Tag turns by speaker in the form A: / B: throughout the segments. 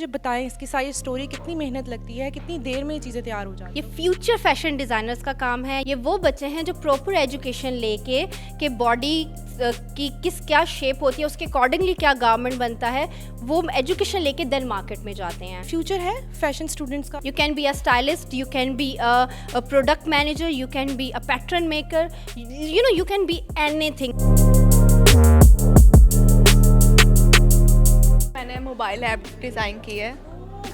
A: मुझे बताएं इसकी सारी स्टोरी, कितनी मेहनत लगती है, कितनी देर में ये चीज़ें तैयार हो जाती
B: ये फ्यूचर फैशन डिज़ाइनर्स का काम है। ये वो बच्चे हैं जो प्रॉपर एजुकेशन लेके कि बॉडी की क्या शेप होती है, उसके अकॉर्डिंगली क्या गारमेंट बनता है, वो एजुकेशन लेके देन मार्केट में जाते हैं।
A: फ्यूचर है फैशन स्टूडेंट्स का?
B: You can be a stylist, you can be a product manager, you can be a pattern maker, you can be anything.
C: मैंने मोबाइल ऐप डिज़ाइन की है।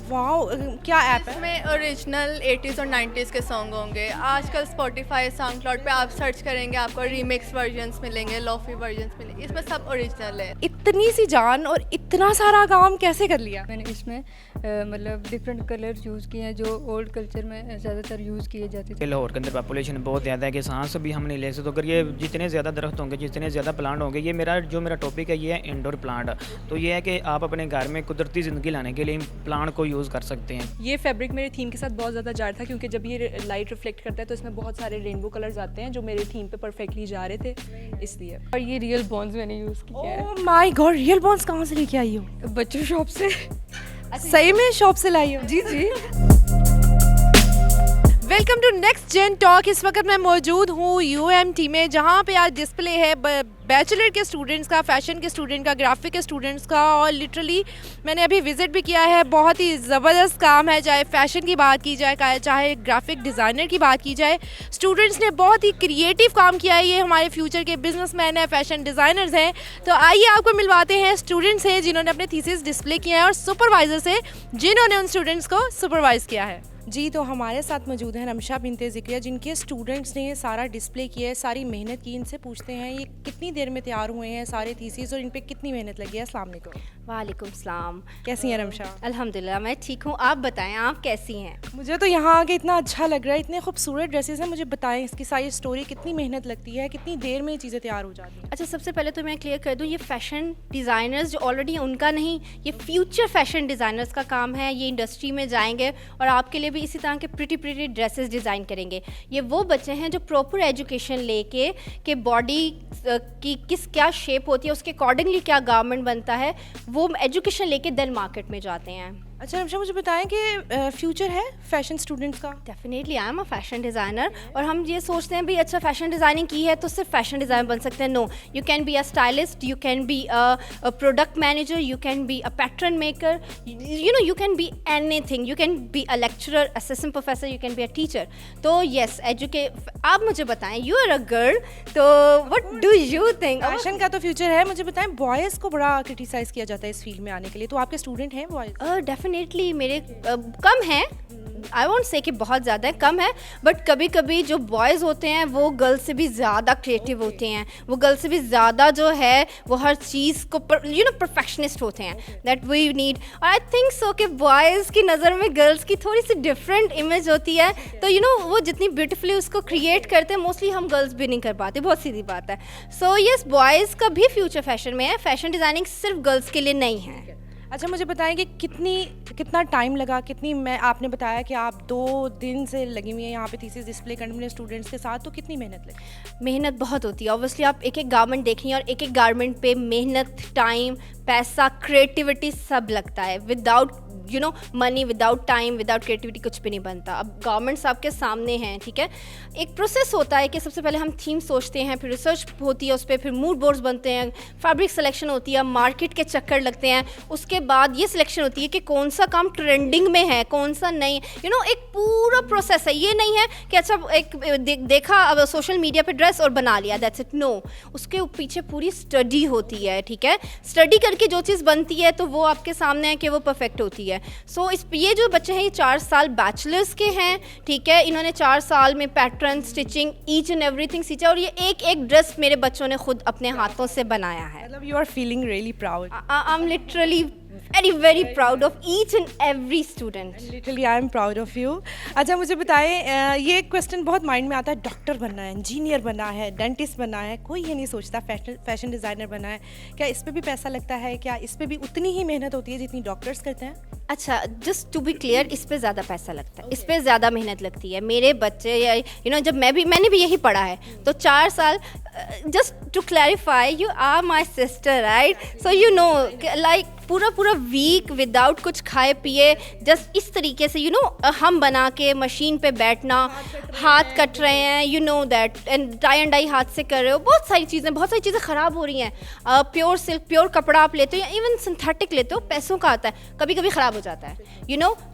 A: वाओ, क्या ऐप है?
C: इसमें ओरिजिनल 80s और 90s के song होंगे। आजकल स्पॉटिफाई, साउंड क्लाउड पे आप सर्च करेंगे, आपको रीमिक्स वर्जन्स मिलेंगे, लोफी वर्जन्स मिलेंगे। इसमें सब ओरिजिनल है।
A: इतनी सी जान और इतना सारा काम कैसे कर लिया?
D: मैंने इसमें मतलब डिफरेंट कलर यूज़ किए हैं जो ओल्ड कल्चर में ज़्यादातर यूज़ किए जाते थे।
E: लाहौर के अंदर पॉपुलेशन बहुत ज़्यादा है कि सांस भी हम नहीं ले सकते। तो अगर ये जितने ज़्यादा दरख्त होंगे, जितने ज़्यादा प्लांट होंगे, ये मेरा टॉपिक है, ये है इंडोर प्लांट। तो ये है कि आप अपने घर में कुदरती ज़िंदगी लाने के लिए इन प्लांट को यूज़ कर सकते हैं।
F: ये फैब्रिक मेरे थीम के साथ बहुत ज़्यादा जा रहा था, क्योंकि जब ये लाइट रिफ्लेक्ट करता है तो इसमें बहुत सारे रेनबो कलर्स आते हैं जो मेरे थीम पे परफेक्टली जा रहे थे, इसलिए।
D: और ये रियल बॉन्स मैंने यूज़ किया है।
A: ओह माय गॉड, रियल बॉन्स कहाँ से लेके आई हो?
D: बच्चों शॉप से।
A: सही में शॉप से लाई हो?
D: जी जी।
A: Welcome to next gen talk. इस वक्त मैं मौजूद हूँ यूएमटी में, जहाँ पे आज डिस्प्ले है बैचलर के स्टूडेंट्स का, फैशन के स्टूडेंट का, ग्राफिक के स्टूडेंट्स का। और लिटरली मैंने अभी विज़िट भी किया है। बहुत ही ज़बरदस्त काम है, चाहे फैशन की बात की जाए, चाहे ग्राफिक डिज़ाइनर की बात की जाए। स्टूडेंट्स ने बहुत ही क्रिएटिव काम किया है। ये हमारे फ्यूचर के बिजनेसमैन हैं, फैशन डिज़ाइनर्स हैं। तो आइए आपको मिलवाते हैं स्टूडेंट्स हैं जिन्होंने अपने थीसिस डिस्प्ले किए हैं और सुपरवाइज़र से जिन्होंने उन स्टूडेंट्स को सुपरवाइज़ किया है। जी, तो हमारे साथ मौजूद हैं रमशा बिनते ज़िक्रिया, जिनके स्टूडेंट्स ने ये सारा डिस्प्ले किया है, सारी मेहनत की। इनसे पूछते हैं ये कितनी देर में तैयार हुए हैं सारे थीसिस और इन पे कितनी मेहनत लगी है। अस्सलाम वालेकुम।
B: वालेकुम सलाम।
A: कैसी हैं रमशा?
B: अल्हम्दुलिल्लाह मैं ठीक हूँ, आप बताएं आप कैसी हैं?
A: मुझे तो यहाँ आके इतना अच्छा लग रहा है, इतने खूबसूरत ड्रेसेस हैं। मुझे बताएं इसकी सारी स्टोरी, कितनी मेहनत लगती है, कितनी देर में ये चीज़ें तैयार हो जाती हैं?
B: अच्छा, सबसे पहले तो मैं क्लियर कर दूँ, ये फैशन डिज़ाइनर्स जो ऑलरेडी हैं उनका नहीं, ये फ्यूचर फैशन डिज़ाइनर्स का काम है। ये इंडस्ट्री में जाएंगे और आपके लिए भी इसी तरह के प्रिटी ड्रेसेस डिज़ाइन करेंगे। ये वो बच्चे हैं जो प्रॉपर एजुकेशन लेके कि बॉडी की क्या शेप होती है, उसके अकॉर्डिंगली क्या गारमेंट बनता है, वो एजुकेशन लेके देन मार्केट में जाते हैं।
A: अच्छा रमशा, मुझे बताएं कि फ्यूचर है फैशन स्टूडेंट्स का?
B: Definitely I am a fashion designer. और हम ये सोचते हैं भी अच्छा फैशन डिज़ाइनिंग की है तो सिर्फ फैशन डिज़ाइनर बन सकते हैं। No, you can be a stylist, you can be a product manager, you can be a pattern maker, you can be anything. You can be a lecturer, assistant professor, you can be a teacher. तो yes, आप मुझे बताएं, you are a girl, तो what do you think?
A: Fashion का तो future है। मुझे बताएं, बॉयज़ को बड़ा क्रिटिसाइज़ किया जाता है इस फील्ड में आने के लिए, तो आपके स्टूडेंट हैं बॉयज़?
B: डेफिनेटली मेरे कम हैं, आई वॉन्ट से कि बहुत ज़्यादा है, कम है, बट कभी कभी जो बॉयज़ होते हैं वो गर्ल्स से भी ज़्यादा क्रिएटिव होते हैं। वो गर्ल्स से भी ज़्यादा जो है वो हर चीज़ को परफेक्शनिस्ट होते हैं, दैट वी नीड। और आई थिंक सो कि बॉयज़ की नज़र में गर्ल्स की थोड़ी सी डिफरेंट इमेज होती है। तो वो जितनी ब्यूटीफुली उसको क्रिएट करते हैं, मोस्टली हम गर्ल्स भी नहीं कर पाते, बहुत सीधी बात है। सो येस, बॉयज़ का भी फ्यूचर फैशन में है। फैशन डिज़ाइनिंग सिर्फ गर्ल्स के लिए नहीं है।
A: अच्छा, मुझे बताएं कि कितना टाइम लगा, आपने बताया कि आप 2 दिन से लगी हुई हैं यहाँ पे थीसिस डिस्प्ले करने में स्टूडेंट्स के साथ, तो कितनी मेहनत लगी?
B: मेहनत बहुत होती है। ऑब्वियसली आप एक एक गारमेंट देखेंगे और एक एक गारमेंट पे मेहनत, टाइम, पैसा, क्रिएटिविटी सब लगता है। Without money, without time, without creativity कुछ भी नहीं बनता। अब गवर्नमेंट्स आपके सामने हैं, ठीक है। एक प्रोसेस होता है कि सबसे पहले हम थीम सोचते हैं, फिर रिसर्च होती है उस पर, फिर मूड बोर्ड्स बनते हैं, फैब्रिक सिलेक्शन होती है, मार्केट के चक्कर लगते हैं, उसके बाद ये सिलेक्शन होती है कि कौन सा काम ट्रेंडिंग में है, कौन सा नहीं। एक पूरा प्रोसेस है। ये नहीं है कि अच्छा एक देखा अब सोशल मीडिया पे ड्रेस और बना लिया, दैट्स इट। नो, उसके पीछे पूरी स्टडी होती है, ठीक है। स्टडी करके जो चीज़ बनती है तो वो आपके सामने है कि वो परफेक्ट होती है। सो ये जो बच्चे हैं ये 4 साल बैचलर्स के हैं, ठीक है। इन्होंने 4 साल में pattern, stitching, each and everything सीखा और ये एक ड्रेस मेरे बच्चों ने खुद अपने हाथों से बनाया है।
A: मतलब you are feeling really proud?
B: I am literally very proud of each and every student.
A: Literally I am proud of you. अच्छा, मुझे बताएं, ये क्वेश्चन बहुत माइंड में आता है, डॉक्टर बनना है, इंजीनियर बनना है, डेंटिस्ट बनना है, कोई ये नहीं सोचता फैशन डिज़ाइनर बनना है। क्या इस पे भी पैसा लगता है? क्या इस पे भी उतनी ही मेहनत होती है जितनी डॉक्टर्स करते हैं?
B: अच्छा, जस्ट टू बी क्लियर, इस पे ज़्यादा पैसा लगता है, इस पे ज़्यादा मेहनत लगती है। मेरे बच्चे या जब मैंने भी यही पढ़ा है, तो 4 साल just to clarify, you are my sister, right? So you know, like पूरा वीक विदाउट कुछ खाए पिए जस्ट इस तरीके से हम बना के मशीन पे बैठना, हाथ कट रहे हैं, you know that, and tie and dye हाथ से कर रहे हो, बहुत सारी चीज़ें ख़राब हो रही हैं. प्योर सिल्क, प्योर कपड़ा आप लेते हो या इवन सिंथेटिक लेते हो, पैसों का आता है, कभी कभी ख़राब हो जाता है,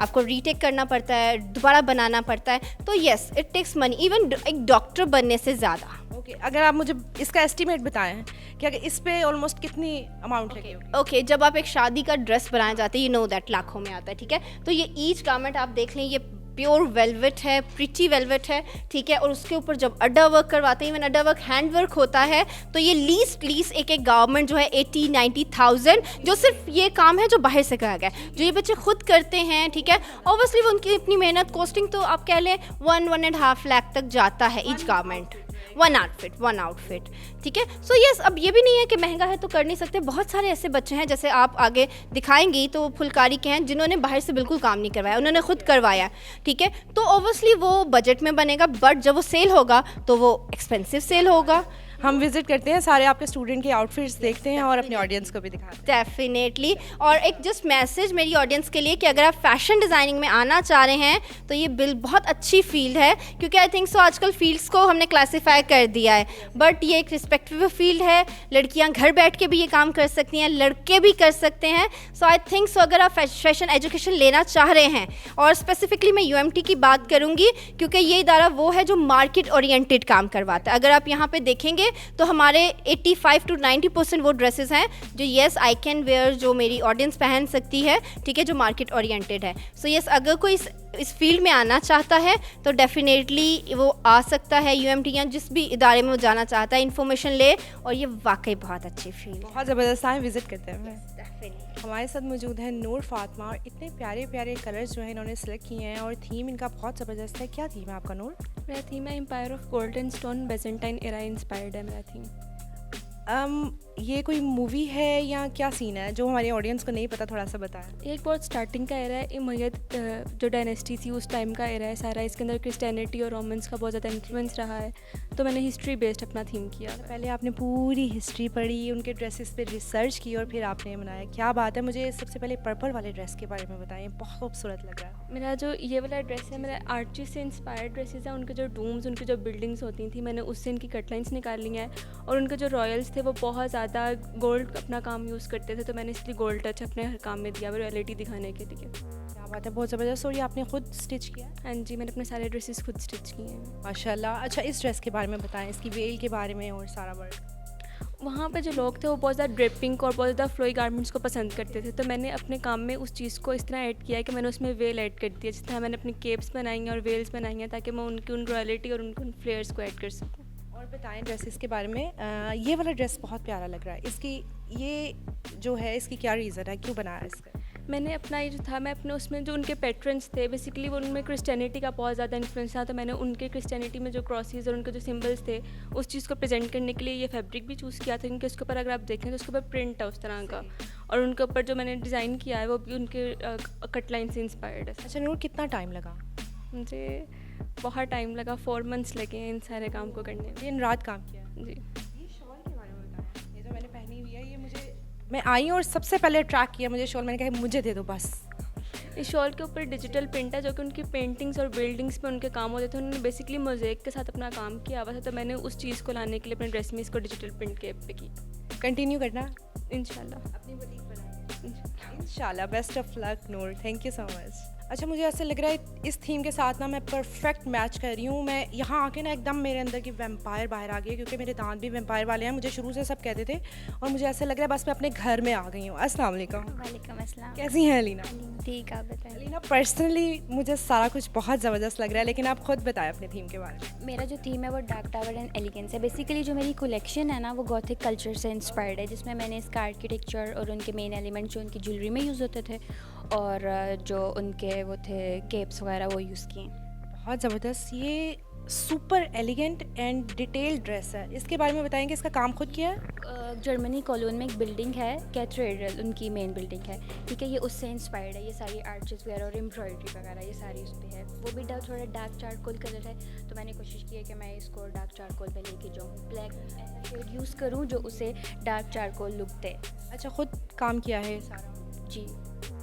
B: आपको रीटेक करना पड़ता है, दोबारा बनाना पड़ता है. तो yes, it takes money, even एक डॉक्टर बनने से ज़्यादा.
A: ओके, अगर आप मुझे इसका एस्टीमेट बताएं कि अगर इस पे ऑलमोस्ट कितनी अमाउंट लगेगी?
B: ओके, जब आप एक शादी का ड्रेस बनाया जाता है, यू नो दैट लाखों में आता है, ठीक है. तो ये ईच गारमेंट आप देख लें, ये प्योर वेलवेट है, प्रिटी वेलवेट है, ठीक है. और उसके ऊपर जब अड्डा वर्क करवाते हैं, इवन अड्डा वर्क हैंड वर्क होता है, तो ये लीस्ट एक गारमेंट जो है 80-90,000, जो सिर्फ ये काम है जो बाहर से कहा गया है, जो ये बच्चे खुद करते हैं, ठीक है. ऑब्वियसली वो उनकी अपनी मेहनत, कॉस्टिंग तो आप कह लें 1-1.5 लाख तक जाता है ईच गारमेंट, वन आउटफिट, ठीक है. सो यस, अब ये भी नहीं है कि महंगा है तो कर नहीं सकते. बहुत सारे ऐसे बच्चे हैं, जैसे आप आगे दिखाएंगी तो फुलकारी के हैं, जिन्होंने बाहर से बिल्कुल काम नहीं करवाया, उन्होंने खुद करवाया, ठीक है. तो ऑब्वियसली वो बजट में बनेगा, बट जब वो सेल होगा तो वो एक्सपेंसिव सेल होगा.
A: हम विजिट करते हैं, सारे आपके स्टूडेंट के आउटफिट्स देखते हैं और अपने ऑडियंस को भी दिखाते हैं.
B: डेफिनेटली. और एक जस्ट मैसेज मेरी ऑडियंस के लिए कि अगर आप फैशन डिज़ाइनिंग में आना चाह रहे हैं तो ये बहुत अच्छी फील्ड है, क्योंकि आई थिंक सो आजकल फील्ड्स को हमने क्लासीफाई कर दिया है, बट ये एक रिस्पेक्टेबल फील्ड है. लड़कियां घर बैठ के भी ये काम कर सकती हैं, लड़के भी कर सकते हैं. सो आई थिंक सो अगर आप फैशन एजुकेशन लेना चाह रहे हैं, और स्पेसिफिकली मैं UMT की बात करूँगी, क्योंकि ये इदारा वो है जो मार्केट ओरिएंटेड काम करवाता है. अगर आप यहाँ पर देखेंगे तो हमारे 85-90% वो ड्रेसेस हैं जो येस आई कैन वेयर, जो मेरी ऑडियंस पहन सकती है, ठीक है, जो मार्केट ओरिएंटेड है. सो येस, अगर कोई इस फील्ड में आना चाहता है तो डेफिनेटली वो आ सकता है UMT या जिस भी इदारे में वो जाना चाहता है, इन्फॉर्मेशन ले, और ये वाकई बहुत अच्छी फील्ड है.
A: बहुत ज़बरदस्त आए, विजिट करते हैं. हमारे साथ मौजूद है नूर फातिमा, और इतने प्यारे प्यारे कलर्स जो है इन्होंने सेलेक्ट किए हैं, और थीम इनका बहुत ज़बरदस्त है. क्या थीम है आपका नूर?
G: मेरा थीम है empire of golden stone, Byzantine era inspired है मेरा थीम.
A: ये कोई मूवी है या क्या सीन है जो हमारी ऑडियंस को नहीं पता, थोड़ा सा बताएं.
G: एक बहुत स्टार्टिंग का एरा है, उमैयद जो डायनेस्टी थी उस टाइम का एरा है सारा. इसके अंदर क्रिश्चियनिटी और रोमन्स का बहुत ज़्यादा इन्फ्लुएंस रहा है, तो मैंने हिस्ट्री बेस्ड अपना थीम किया.
A: पहले आपने पूरी हिस्ट्री पढ़ी, उनके ड्रेसेस पे रिसर्च की, और फिर आपने बनाया. क्या बात है. मुझे सबसे पहले पर्पल वाले ड्रेस के बारे में बताएं, बहुत खूबसूरत लग रहा है.
G: मेरा जो ये वाला ड्रेस है, मेरा आर्ची से इंस्पायर्ड ड्रेसेस हैं. उनके जो डूम्स, उनकी जो बिल्डिंग्स होती थी, मैंने उससे इनकी कटलाइंस निकाल ली हैं. और उनके जो रॉयल्स थे वो बहुत ज़्यादा गोल्ड अपना काम यूज़ करते थे, तो मैंने इसलिए गोल्ड टच अपने हर काम में दिया, रियलिटी दिखाने के लिए.
A: क्या बात है, बहुत ज़बरदस्त. और ये आपने खुद स्टिच किया?
G: हाँ जी, मैंने अपने सारे ड्रेसेस खुद स्टिच किए हैं.
A: माशाल्लाह. अच्छा, इस ड्रेस के बारे में बताएं, इसकी वेल के बारे में और सारा वर्क.
G: वहाँ पे जो लोग थे वो बहुत ज़्यादा ड्रेपिंग और बहुत ज़्यादा फ्लोई गारमेंट्स को पसंद करते थे, तो मैंने अपने काम में उस चीज़ को इस तरह ऐड किया है कि मैंने उसमें वेल ऐड कर दिया. जिस तरह मैंने अपनी केप्स बनाई हैं और वेल्स बनाई हैं, ताकि मैं उनकी उन रॉयलिटी और उन फ्लेयर्स को ऐड कर सकूँ.
A: और बताएं ड्रेसेस के बारे में. ये वाला ड्रेस बहुत प्यारा लग रहा है. इसकी ये जो है, इसकी क्या रीज़न है, क्यों बनाया इसका?
G: मैंने अपना ये जो था, मैं अपने उसमें जो उनके पेट्रन्स थे, बेसिकली वो उनमें क्रिश्चियनिटी का बहुत ज़्यादा इन्फ्लुएंस था, तो मैंने उनके क्रिश्चियनिटी में जो क्रॉसेस और उनके जो सिंबल्स थे उस चीज़ को प्रेजेंट करने के लिए ये फैब्रिक भी चूज़ किया था, क्योंकि उसके ऊपर अगर आप देखें तो उसके ऊपर प्रिंट है उस तरह का, और उनके ऊपर जो मैंने डिज़ाइन किया है वो भी उनके कट लाइन से इंस्पायर्ड है.
A: अच्छा नूर, कितना टाइम लगा?
G: मुझे बहुत टाइम लगा, 4 मंथ्स लगे हैं इन सारे काम को करने में.
A: दिन रात काम किया
G: जी.
A: ये शॉल के बारे में बताएं. ये जो मैंने पहनी हुई है, ये मुझे, मैं आई और सबसे पहले ट्रैक किया मुझे शॉल, मैंने कहा मुझे दे दो बस.
G: इस शॉल के ऊपर डिजिटल प्रिंट है, जो कि उनकी पेंटिंग्स और बिल्डिंग्स पे उनके काम होते थे. उन्होंने बेसिकली मोज़ेक के साथ अपना काम किया हुआ था, तो मैंने उस चीज़ को लाने के लिए अपने ड्रेस में इसको डिजिटल प्रिंट के पे की.
A: कंटिन्यू करना
G: इंशाल्लाह.
A: अपनी बुटीक बनाएंगे इंशाल्लाह. Best of luck Noor, thank you so much. अच्छा, मुझे ऐसा लग रहा है इस थीम के साथ ना मैं परफेक्ट मैच कर रही हूँ. मैं यहाँ आके ना एकदम मेरे अंदर की वैम्पायर बाहर आ गई है, क्योंकि मेरे दांत भी वैम्पायर वाले हैं, मुझे शुरू से सब कहते थे, और मुझे ऐसा लग रहा है बस मैं अपने घर में आ गई हूँ. अस्सलाम वालेकुम.
H: वालेकुम अस्सलाम.
A: कैसी हैं अलीना?
H: ठीक, आप बताएं.
A: अलीना, पर्सनली मुझे सारा कुछ बहुत ज़बरदस्त लग रहा है, लेकिन आप खुद बताएं अपने थीम के बारे में.
H: मेरा जो थीम है वो डार्क टावर एंड एलिगेंस है. बेसिकली जो मेरी कलेक्शन है ना वो गॉथिक कल्चर से इंस्पायर्ड है, जिसमें मैंने इसका आर्किटेक्चर और उनके मेन एलिमेंट जो उनकी ज्वेलरी में यूज़ होते थे और जो उनके वो थे केप्स वगैरह वो यूज़ किए.
A: बहुत ज़बरदस्त. ये super elegant and detailed dress है, इसके बारे में बताएंगे, इसका काम खुद किया है?
H: जर्मनी कॉलोन में एक बिल्डिंग है, कैथेड्रल उनकी मेन बिल्डिंग है, ठीक है। ये उससे इंस्पायर्ड है, ये सारी आर्चेस वगैरह और एम्ब्रॉयडरी वगैरह ये सारी उस पर है। वो भी थोड़ा डार्क चारकोल कलर है, तो मैंने कोशिश की है कि मैं इसको डार्क चारकोल पे लेके जाऊँ, ब्लैक ऐसा शेड यूज़ करूँ जो उसे डार्क चारकोल लुक दे।
A: अच्छा, खुद काम किया है सारा?
H: जी,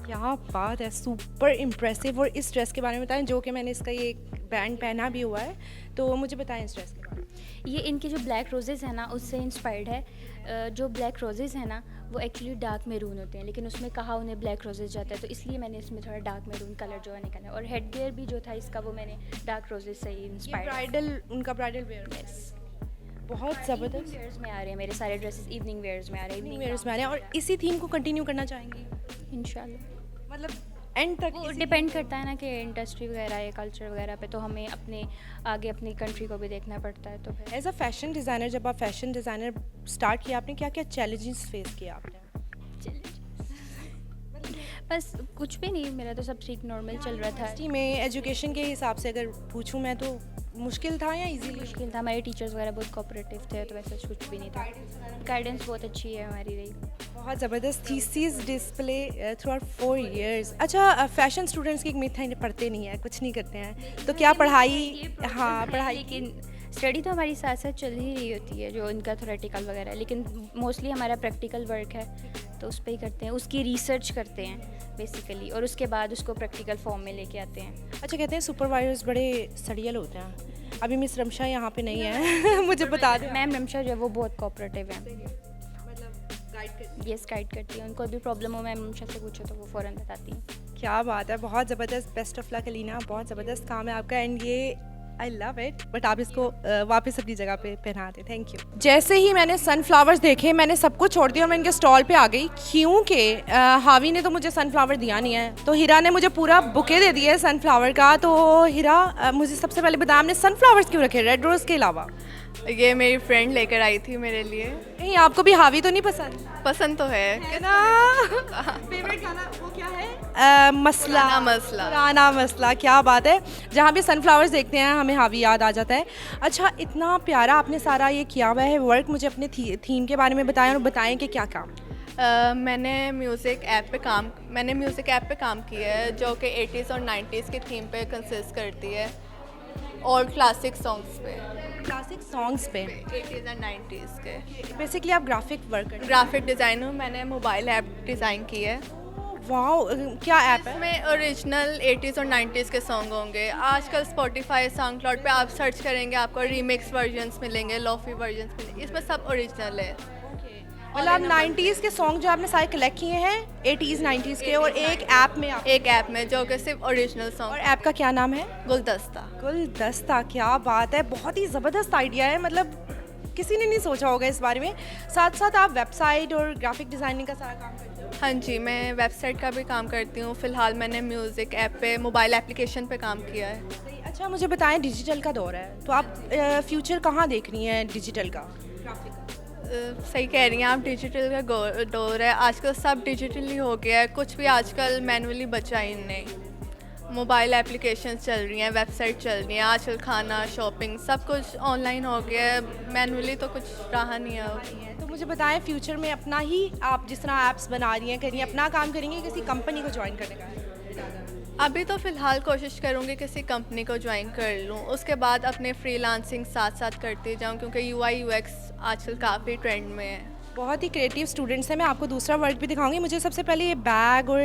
A: क्या बात है, सुपर इम्प्रेसिव। और इस ड्रेस के बारे में बताएं, जो कि मैंने इसका ये बैंड पहना भी हुआ है, तो मुझे बताएं इस ड्रेस के बारे में।
H: ये इनके जो ब्लैक रोजेज़ है ना उससे इंस्पायर्ड है। जो ब्लैक रोजेज़ है ना वो एक्चुअली डार्क मैरून होते हैं, लेकिन उसमें कहा उन्हें ब्लैक रोजेज़ जाता है, तो इसलिए मैंने इसमें थोड़ा डार्क मैरून कलर जो है निकाला। और हेड गियर भी जो था इसका वो मैंने डार्क रोजेज़ से ही इंस्पायर्ड।
A: ब्राइडल, उनका ब्राइडल वेयर, बहुत ज़बरदस्त।
H: वेयर्स में आ रहे हैं मेरे सारे ड्रेसेस, इवनिंग वेयर्स में आ रहे हैं,
A: इवनिंग वेयर्स में आ रहे हैं। और इसी थीम को कंटिन्यू करना चाहेंगी
H: इंशाल्लाह।
A: मतलब एंड तक?
H: वो डिपेंड करता है ना कि इंडस्ट्री वगैरह या कल्चर वगैरह पे, तो हमें अपने आगे अपनी कंट्री को भी देखना पड़ता है। तो फिर
A: एज अ फैशन डिज़ाइनर, जब आप फैशन डिज़ाइनर स्टार्ट किया, आपने क्या क्या चैलेंजेस फेस किया आपने?
H: बस कुछ भी नहीं, मेरा तो सब ठीक नॉर्मल चल रहा था।
A: यूनिवर्सिटी में एजुकेशन के हिसाब से अगर पूछूं मैं, तो मुश्किल था या इजीली?
H: मुश्किल था, हमारे टीचर्स वगैरह बहुत कोऑपरेटिव थे, तो वैसे कुछ भी नहीं था। गाइडेंस बहुत अच्छी है हमारी रही।
A: बहुत ज़बरदस्त। Thesis display through out 4 years। अच्छा, फैशन स्टूडेंट्स की एक मिथ है, इन्हें पढ़ते नहीं है, कुछ नहीं करते हैं, तो क्या पढ़ाई? हाँ, पढ़ाई।
H: लेकिन स्टडी तो हमारी साथ साथ चल ही रही होती है, जो उनका थ्योरेटिकल वगैरह है, लेकिन मोस्टली हमारा प्रैक्टिकल वर्क है, तो उस पर ही करते हैं, उसकी रिसर्च करते हैं बेसिकली, और उसके बाद उसको प्रैक्टिकल फॉर्म में लेके आते हैं।
A: अच्छा, कहते हैं सुपरवाइजर्स बड़े सड़ियल होते हैं। अभी मिस रमशा यहाँ पे नहीं है मुझे बता दें।
H: मैम रमशा जो है वो बहुत कोऑपरेटिव है, यस गाइड करती है। उनको भी प्रॉब्लम हो मैम रमशा से पूछो तो वो फ़ौरन बताती हैं।
A: क्या बात है, बहुत ज़बरदस्त। बेस्ट ऑफ लक अलीना, बहुत ज़बरदस्त काम है आपका, एंड ये आई लव इट। बट आप इसको वापस अपनी जगह पे पहना दें। Thank you. जैसे ही मैंने सनफ्लावर्स देखे, मैंने सब कुछ छोड़ दिया और मैं इनके स्टॉल पे आ गई, क्योंकि हावी ने तो मुझे सनफ्लावर दिया नहीं है, तो हिरा ने मुझे पूरा बुके दे दिया है सनफ्लावर का। तो हिरा, मुझे सबसे पहले बताया, आपने सनफ्लावर्स क्यों रखे रेड रोज़ के अलावा?
C: ये मेरी फ्रेंड लेकर आई थी मेरे लिए।
A: कहीं आपको भी हावी तो नहीं पसंद?
C: पसंद तो है
A: ना। फेवरेट गाना वो क्या है? मसला।
C: पुराना मसला।
A: पुराना मसला, क्या बात है। जहाँ भी सनफ्लावर्स देखते हैं हमें हावी याद आ जाता है। अच्छा, इतना प्यारा आपने सारा ये किया हुआ है वर्क, मुझे अपने थीम के बारे में बताएं और बताएं कि क्या काम?
C: मैंने म्यूज़िक ऐप पे काम किया है, जो कि 80s और 90s की थीम पे कंसिस्ट करती है, और क्लासिक सॉन्ग्स पे।
A: क्लासिक सॉन्ग्स पे
C: 80s और 90s के।
A: बेसिकली आप ग्राफिक वर्क करते हैं?
C: ग्राफिक डिज़ाइन हूँ, मैंने मोबाइल ऐप डिज़ाइन की है।
A: वाओ, क्या ऐप है?
C: इसमें ओरिजिनल 80s और 90s के सॉन्ग होंगे। आजकल स्पॉटिफाई, साउंड क्लाउड पे आप सर्च करेंगे, आपको रीमिक्स वर्जन्स मिलेंगे, लोफी वर्जन्स मिलेंगे, इसमें सब ओरिजिनल है।
A: मतलब 90s के सॉन्ग जो आपने सारे कलेक्ट किए हैं 80s 90s के, और एक ऐप में
C: एक ऐप में जो कि सिर्फ ओरिजिनल सॉन्ग।
A: और ऐप का क्या नाम है?
C: गुलदस्ता।
A: गुलदस्ता, क्या बात है, बहुत ही ज़बरदस्त आइडिया है, मतलब किसी ने नहीं सोचा होगा इस बारे में। साथ साथ आप वेबसाइट और ग्राफिक डिज़ाइनिंग का सारा काम करते हो?
C: हाँ जी, मैं वेबसाइट का भी काम करती हूँ। फ़िलहाल मैंने म्यूज़िक ऐप पे, मोबाइल एप्लीकेशन पे काम किया है।
A: अच्छा, मुझे बताएं, डिजिटल का दौर है, तो आप फ्यूचर कहाँ देख रही हैं डिजिटल का, ग्राफिक का?
C: सही कह रही हैं आप, डिजिटल का दौर है। आजकल सब डिजिटली हो गया है, कुछ भी आजकल मैनुअली बचा ही नहीं। मोबाइल एप्लीकेशंस चल रही हैं, वेबसाइट चल रही हैं, आजकल खाना, शॉपिंग सब कुछ ऑनलाइन हो गया है, मैनुअली तो कुछ रहा नहीं है।
A: तो मुझे बताएं, फ्यूचर में अपना ही आप जिस तरह ऐप्स बना रही हैं, करिए अपना काम करेंगे, किसी कंपनी को ज्वाइन करने का?
C: अभी तो फ़िलहाल कोशिश करूँगी किसी कंपनी को ज्वाइन कर लूँ, उसके बाद अपने फ्रीलांसिंग साथ साथ करती जाऊँ, क्योंकि UI UX आजकल काफ़ी ट्रेंड में है।
A: बहुत ही क्रिएटिव स्टूडेंट्स हैं। मैं आपको दूसरा वर्क भी दिखाऊंगी। मुझे सबसे पहले ये बैग, और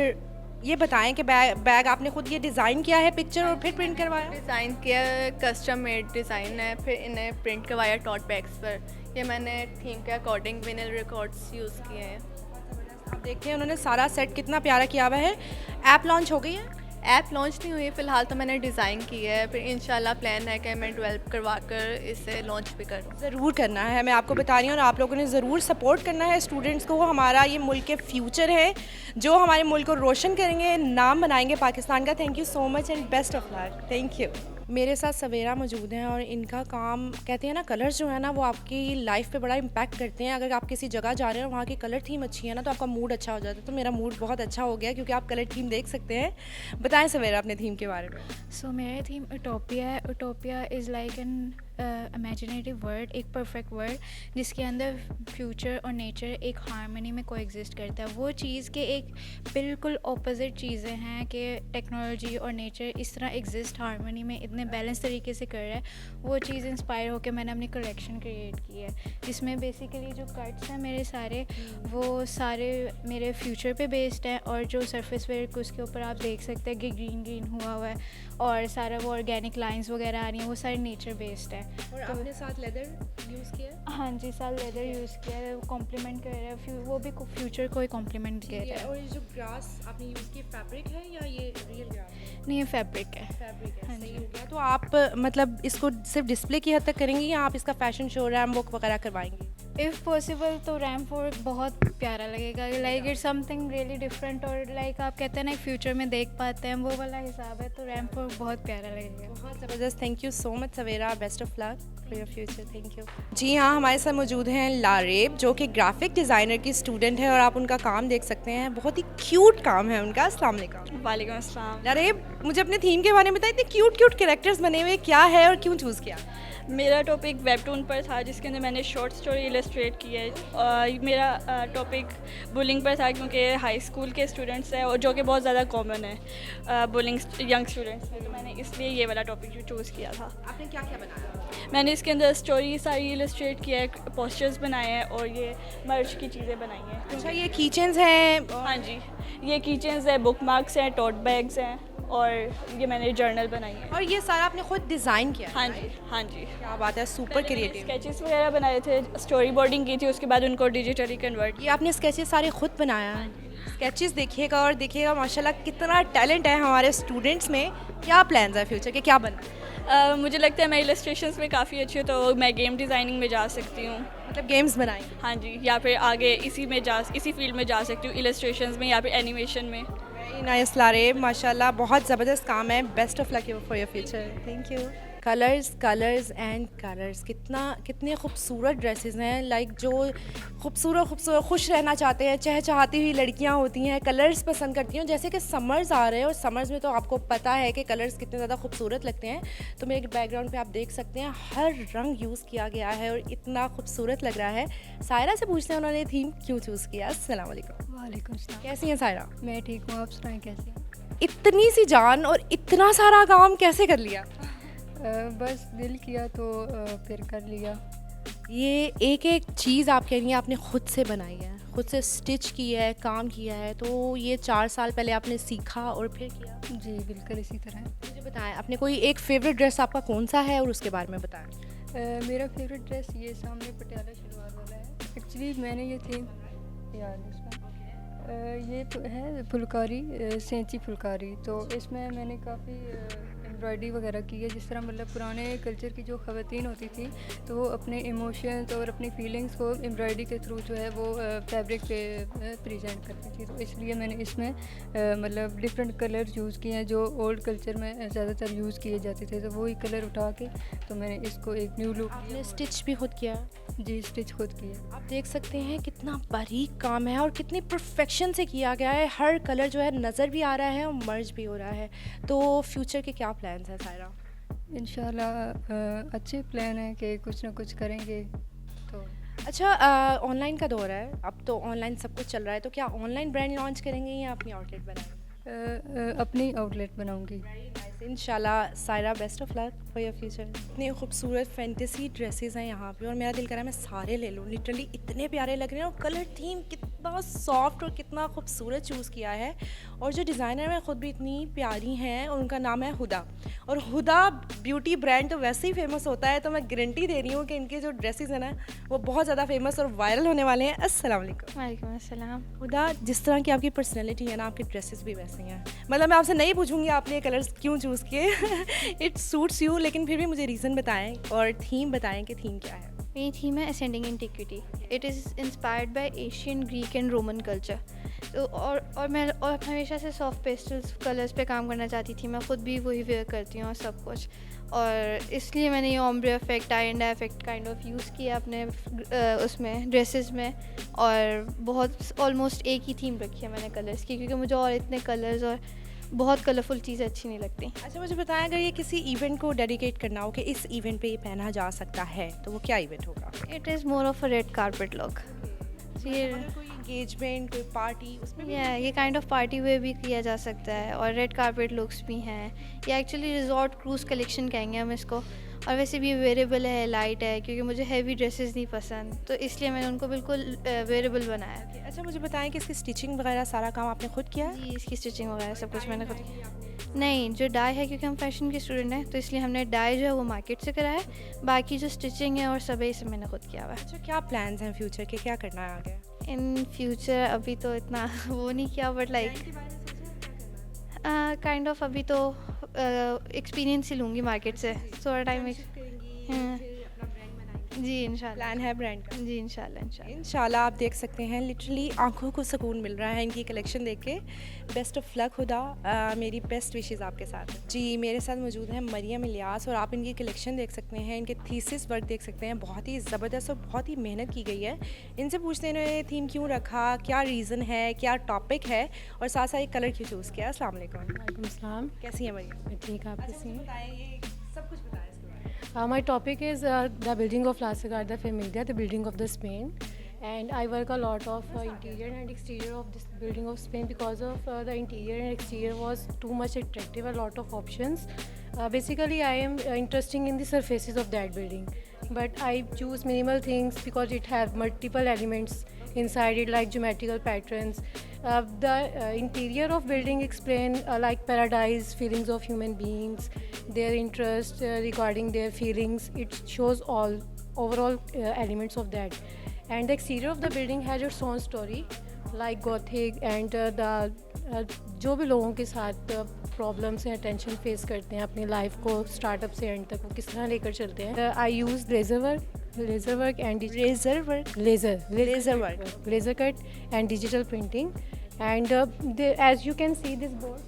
A: ये बताएं कि बैग आपने खुद ये डिज़ाइन किया है, पिक्चर और फिर प्रिंट करवाया?
C: डिज़ाइन किया, कस्टम मेड डिज़ाइन है, फिर इन्हें प्रिंट करवाया टॉट बैग्स पर। ये मैंने थीम के अकॉर्डिंग विनिल रिकॉर्ड्स यूज़ किए हैं।
A: आप देखते हैं उन्होंने सारा सेट कितना प्यारा किया हुआ है। ऐप लॉन्च हो गई है?
C: ऐप लॉन्च नहीं हुई फ़िलहाल, तो मैंने डिज़ाइन की है, फिर इंशाल्लाह प्लान है कि मैं डेवलप करवा कर इसे लॉन्च भी करूँ।
A: ज़रूर करना है, मैं आपको बता रही हूँ, और आप लोगों ने ज़रूर सपोर्ट करना है स्टूडेंट्स को। हमारा ये मुल्क के फ्यूचर है, जो हमारे मुल्क को रोशन करेंगे, नाम बनाएंगे पाकिस्तान का। Thank you so much and best of luck. Thank you. मेरे साथ सवेरा मौजूद हैं और इनका काम कहते हैं ना, कलर्स जो है ना वो आपकी लाइफ पे बड़ा इम्पैक्ट करते हैं। अगर आप किसी जगह जा रहे हैं और वहाँ की कलर थीम अच्छी है ना तो आपका मूड अच्छा हो जाता है। तो मेरा मूड बहुत अच्छा हो गया क्योंकि आप कलर थीम देख सकते हैं। बताएं सवेरा अपने थीम के बारे में।
I: सो मेरा थीम यूटोपिया है। Utopia is like an imaginative word, एक परफेक्ट वर्ड जिसके अंदर फ्यूचर और नेचर एक हारमनी में कोएग्जिस्ट करता है। वो चीज़ के एक बिल्कुल ऑपोजिट चीज़ें हैं कि टेक्नोलॉजी और नेचर इस तरह एग्जिस्ट हारमनी में इतने बैलेंस तरीके से कर रहा है। वो चीज़ इंस्पायर होकर मैंने अपनी कलेक्शन क्रिएट की है, जिसमें बेसिकली जो कट्स हैं मेरे सारे वो सारे मेरे फ्यूचर पे बेस्ड हैं। और जो सरफेस वेयर को उसके ऊपर आप देख सकते हैं कि ग्रीन ग्रीन हुआ है और सारा वो ऑर्गेनिक लाइंस वगैरह आ रही हैं, वो सारे नेचर बेस्ड है।
A: और
I: तो
A: आपने साथ लेदर यूज़ किया है?
I: हाँ जी, साथ लेदर यूज़ किया है, वो कॉम्प्लीमेंट कर रहा है, वो भी फ्यूचर को ही कॉम्प्लीमेंट कर रहा है।
A: और ये जो ग्रास आपने यूज़ की फैब्रिक है या ये रियल ग्रास है?
I: नहीं, ये फैब्रिक है।
A: फैब्रिक है,
I: हाँ
A: सही
I: जी।
A: हो गया। तो आप मतलब इसको सिर्फ डिस्प्ले की हद तक करेंगी या आप इसका फैशन शो, रैम वॉक वगैरह करवाएंगी?
I: इफ़ पॉसिबल तो रैम्प वॉक बहुत प्यारा लगेगा। Like it's something really different और लाइक आप कहते हैं ना एक फ्यूचर में देख पाते हैं, वो वाला हिसाब है। तो रैम्प वॉक बहुत प्यारा लगेगा।
A: बहुत ज़बरदस्त। Thank you so much Savera, best of luck for your future. Thank you. जी हाँ, हमारे साथ मौजूद हैं लारेब जो कि ग्राफिक डिज़ाइनर की स्टूडेंट है और आप उनका काम देख सकते हैं। बहुत ही क्यूट काम है उनका। अस्सलाम वालेकुम।
J: वालेकुम अस्सलाम।
A: लारेब, मुझे अपने थीम के बारे में बताइए, इतने क्यूट क्यूट कैरेक्टर्स बने हुए क्या है और क्यों चूज़ किया?
J: मेरा टॉपिक वेबटून पर था जिसके अंदर मैंने शॉर्ट स्टोरी इलस्ट्रेट की है। और मेरा टॉपिक बुलिंग पर था क्योंकि हाई स्कूल के स्टूडेंट्स हैं और जो कि बहुत ज़्यादा कॉमन है बुलिंग यंग स्टूडेंट्स में। तो मैंने इसलिए ये वाला टॉपिक चूज़ किया था।
A: आपने क्या क्या बनाया?
J: मैंने इसके अंदर स्टोरी सारी इलस्ट्रेट किया है, पोस्टर्स बनाए हैं और ये मर्च की चीज़ें बनाई हैं।
A: अच्छा, ये कीचेन्स हैं?
J: हाँ जी, ये कीचेन्स हैं, बुक मार्क्स हैं, टोट बैग्स हैं और ये मैंने जर्नल बनाई है।
A: और ये सारा आपने खुद डिज़ाइन किया?
J: हाँ जी, हाँ जी।
A: क्या बात है, सुपर क्रिएटिव।
J: स्केचेस वगैरह बनाए थे, स्टोरी बोर्डिंग की थी, उसके बाद उनको डिजिटली कन्वर्ट।
A: ये आपने स्केचेस सारे खुद बनाया? स्केचेस देखिएगा और देखिएगा माशाल्लाह कितना टैलेंट है हमारे स्टूडेंट्स में। क्या प्लान्स है फ्यूचर के, क्या बनना?
J: मुझे लगता है मैं इलस्ट्रेशंस में काफ़ी अच्छी हूँ, तो मैं गेम डिज़ाइनिंग में जा सकती हूँ।
A: मतलब गेम्स बनाएं?
J: हाँ जी, या फिर आगे इसी फील्ड में जा सकती हूँ, इलस्ट्रेशंस में या फिर एनिमेशन में।
A: वेरी नाइस लारेब, माशाल्लाह बहुत ज़बरदस्त काम है। Best of luck for your future. Thank you. Colours colours and colours, कितने खूबसूरत ड्रेसेस हैं। लाइक जो खूबसूरत खुश रहना चाहते हैं, चहचहाती हुई लड़कियां होती हैं, कलर्स पसंद करती हैं। जैसे कि समर्स आ रहे हैं और समर्स में तो आपको पता है कि कलर्स कितने ज़्यादा खूबसूरत लगते हैं। तो मेरे बैकग्राउंड पे आप देख सकते हैं हर रंग यूज़ किया गया है और इतना खूबसूरत लग रहा है। सायरा से पूछते हैं उन्होंने थीम क्यों चूज़ किया। अस्सलाम वालेकुम।
D: वालेकुम सलाम।
A: कैसी हैं सायरा?
D: मैं ठीक हूँ, आप सुनाएं कैसे हैं?
A: इतनी सी जान और इतना सारा काम कैसे कर लिया?
D: बस दिल किया तो फिर कर लिया।
A: ये एक एक चीज़ आप कह रही हैं आपने खुद से बनाई है, खुद से स्टिच की है, काम किया है। तो ये 4 साल पहले आपने सीखा और फिर किया?
D: जी बिल्कुल इसी तरह।
A: मुझे बताएं, अपने कोई एक फेवरेट ड्रेस आपका कौन सा है और उसके बारे में बताएं।
D: मेरा फेवरेट ड्रेस ये सामने पटियाला शलवार वाला है। एक्चुअली मैंने ये थी ये है फुलकारी, सेंची फुलकारी। तो इसमें मैंने काफ़ी एम्ब्रॉयडरी वगैरह की है। जिस तरह मतलब पुराने कल्चर की जो ख़वातीन होती थी तो वो अपने इमोशंस और अपनी फीलिंग्स को एम्ब्रॉयडरी के थ्रू जो है वो फैब्रिक पे प्रेजेंट करती थी। तो इसलिए मैंने इसमें मतलब डिफरेंट कलर यूज़ किए हैं जो ओल्ड कल्चर में ज़्यादातर यूज़ किए जाते थे। तो वही कलर उठा के तो मैंने इसको एक न्यू लुक।
A: आपने स्टिच भी खुद किया?
D: जी स्टिच खुद किया।
A: आप देख सकते हैं कितना बारीक काम है और कितनी परफेक्शन से किया गया है। हर कलर जो है नज़र भी आ रहा है और मर्ज भी हो रहा है। तो फ्यूचर के क्या प्लान्स हैं सायरा?
D: इंशाल्लाह अच्छे प्लान है कि कुछ ना कुछ करेंगे। तो
A: अच्छा, ऑनलाइन का दौर है, अब तो ऑनलाइन सब कुछ चल रहा है। तो क्या ऑनलाइन ब्रांड लॉन्च करेंगे या अपनी आउटलेट बनाएंगे?
D: अपनी आउटलेट बनाऊंगी।
A: इंशाल्लाह। Saira, best of luck for your future. इतने खूबसूरत फैंटेसी ड्रेसेस हैं यहाँ पे और मेरा दिल कर रहा है मैं सारे ले लूँ। लिटरली इतने प्यारे लग रहे हैं और कलर थीम कितना सॉफ्ट और कितना खूबसूरत चूज़ किया है। और जो डिज़ाइनर है ख़ुद भी इतनी प्यारी हैं और उनका नाम है हुदा। और हुदा ब्यूटी ब्रांड तो वैसे ही फेमस होता है, तो मैं गारंटी दे रही हूँ कि इनके जो ड्रेसेस हैं ना वो बहुत ज़्यादा फेमस और वायरल होने वाले हैं। अस्सलाम वालेकुम।
I: वालेकुम अस्सलाम।
A: हुदा, जिस तरह की आपकी पर्सनैलिटी है ना, आपके ड्रेसेस भी वैसे हैं। मतलब मैं आपसे नहीं पूछूंगी आपने ये कलर्स क्यों चूज़ किए। इट सूट्स यू, लेकिन फिर भी मुझे रीज़न बताएं और थीम बताएं कि थीम क्या है।
I: मेरी थीम है ascending antiquity. It is inspired by Asian, Greek and Roman culture. तो और मैं हमेशा से सॉफ्ट पेस्टल्स कलर्स पे काम करना चाहती थी। मैं ख़ुद भी वही वेयर करती हूँ और सब कुछ, और इसलिए मैंने ये ombre effect, I and effect kind of use किया अपने उसमें ड्रेसेस में, और बहुत ऑलमोस्ट एक ही थीम रखी है मैंने कलर्स की, क्योंकि मुझे और इतने कलर्स और बहुत कलरफुल चीज़ें अच्छी नहीं लगती।
A: अच्छा, मुझे बताएं, अगर ये किसी इवेंट को डेडिकेट करना हो कि इस इवेंट पे ये पहना जा सकता है, तो वो क्या इवेंट होगा?
I: It is more of a red carpet look. ये
A: कोई एंगेजमेंट, कोई पार्टी, उसमें भी
I: ये काइंड ऑफ पार्टी वे भी किया जा सकता है, और रेड कारपेट लुक्स भी हैं। ये एक्चुअली रिजॉर्ट क्रूज़ कलेक्शन कहेंगे हम इसको, और वैसे भी वेरेबल है, लाइट है, क्योंकि मुझे हैवी ड्रेसेस नहीं पसंद, तो इसलिए मैंने उनको बिल्कुल वेरेबल बनाया।
A: अच्छा, मुझे बताएं कि इसकी स्टिचिंग वगैरह सारा काम आपने खुद किया?
I: जी, इसकी स्टिचिंग वगैरह सब कुछ मैंने खुद किया। नहीं, जो डाई है, क्योंकि हम फैशन के स्टूडेंट हैं, तो इसलिए हमने डाई जो है वो मार्केट से करा है, बाकी जो स्टिचिंग है और सब है सब मैंने खुद किया हुआ है।
A: अच्छा, क्या प्लान्स हैं फ्यूचर के, क्या करना है आगे?
I: इन फ्यूचर अभी तो इतना वो नहीं किया, बट लाइक काइंड ऑफ अभी तो एक्सपीरियंस ही लूँगी मार्केट से थोड़ा टाइम। जी इंशाल्लाह
A: प्लान है ब्रांड का?
I: जी इंशाल्लाह।
A: इंशाल्लाह। आप देख सकते हैं, लिटरली आंखों को सुकून मिल रहा है इनकी कलेक्शन देख के। बेस्ट ऑफ लक खुदा, मेरी बेस्ट विशेज़ आपके साथ हैं। जी, मेरे साथ मौजूद हैं मरियम इलियास, और आप इनकी कलेक्शन देख सकते हैं, इनके थीसिस वर्क देख सकते हैं, बहुत ही ज़बरदस्त और बहुत ही मेहनत की गई है। इनसे पूछते हैं इन्होंने थीम क्यों रखा, क्या रीज़न है, क्या टॉपिक है, और साथ साथ एक कलर क्यों चूज़ किया। अस्सलाम वालेकुम।
K: वालेकुम सलाम।
A: कैसी है मरियम?
K: ठीक, आप कैसी हैं?
A: बताएं, ये सब कुछ बताएं इसके बारे में।
K: My topic is the building of La Sagrada Familia, the building of the Spain, and I work a lot of interior and exterior of this building of Spain because of the interior and exterior was too much attractive, a lot of options. Basically, I am interested in the surfaces of that building, but I choose minimal things because it have multiple elements inside it, like geometrical patterns. The interior of building explain like paradise, feelings of human beings, their interest regarding their feelings. It shows all overall elements of that. And the exterior of the building has its own story, like Gothic and जो भी लोगों के साथ problems हैं, tension face करते हैं अपनी life को स्टार्टअप से एंड तक, वो किस तरह लेकर चलते हैं। I use laser work and laser cut and digital printing, and as you can see, this board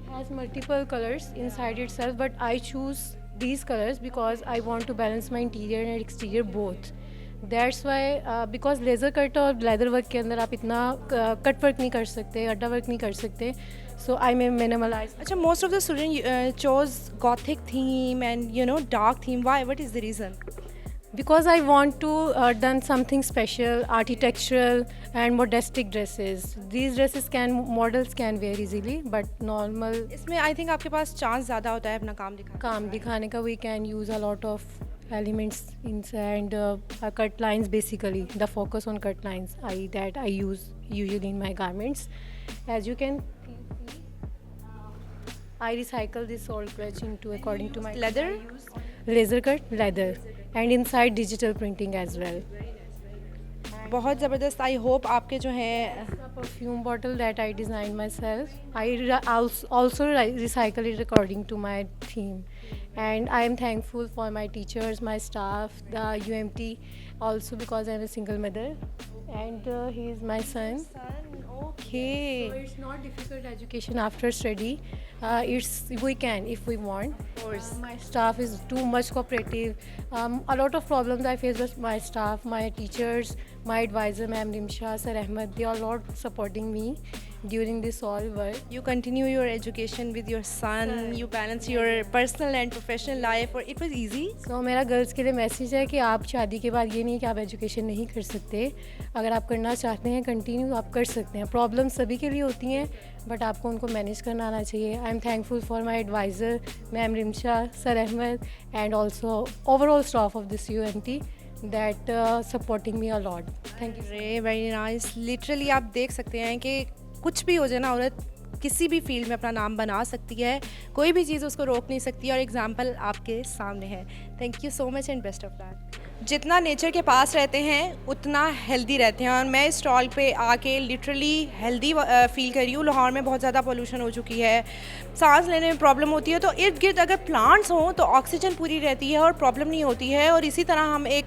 K: has multiple colors inside itself, but I choose these colors because I want to balance my interior and exterior both. That's why because laser cut और leather work के अंदर आप इतना cut work नहीं कर सकते, अड्डा work नहीं कर सकते, so I may minimalize.
A: अच्छा, most of the students chose gothic theme and dark theme. Why? What is the reason?
K: Because I want to done something special, architectural and modestic dresses. These dresses models can wear easily, but normal.
A: इसमें I think आपके पास chance ज़्यादा होता है अपना काम
K: दिखाने का. We can use a lot of elements inside cut lines. Basically, the focus on cut lines that I use usually in my garments. As you can see, I recycle this old crutch into according to my
A: leather.
K: Laser cut leather. And inside digital printing as well.
A: बहुत ज़बरदस्त. I hope आपके जो है
K: perfume bottle that I designed myself. I also recycle it according to my theme. And I am thankful for my teachers, my staff, the UMT, also because I am a single mother. And he is my son.
A: Okay.
K: So it's not difficult education after study. We can if we want.
A: Of course.
K: My staff is too much cooperative. A lot of problems I face with my staff, my teachers, my advisor, Ma'am Rimsha, Sir Ahmed. They are a lot supporting me during this all work.
A: You continue your education with your son. You balance your personal and professional life. Or it was easy.
K: So मेरा girls के लिए message है कि आप शादी के बाद ये नहीं कि आप एजुकेशन नहीं कर सकते. अगर आप करना चाहते हैं कंटिन्यू आप कर सकते हैं. प्रॉब्लम सभी के लिए होती हैं, बट आपको उनको मैनेज करना आना चाहिए. I am thankful for my advisor ma'am Rimsha, sir Ahmad, and also overall staff of this UMT that supporting me a lot. Thank you.
A: Very nice. Literally आप देख सकते हैं कि कुछ भी हो जाए ना, औरत किसी भी फील्ड में अपना नाम बना सकती है, कोई भी चीज़ उसको रोक नहीं सकती, और एग्जाम्पल आपके सामने है. Thank you so much and best of luck. जितना नेचर के पास रहते हैं उतना हेल्दी रहते हैं, और मैं इस स्टॉल पे आके लिटरली हेल्दी फील कर रही हूँ। लाहौर में बहुत ज़्यादा पोल्यूशन हो चुकी है, सांस लेने में प्रॉब्लम होती है, तो इर्द गिर्द अगर प्लांट्स हों तो ऑक्सीजन पूरी रहती है और प्रॉब्लम नहीं होती है। और इसी तरह हम एक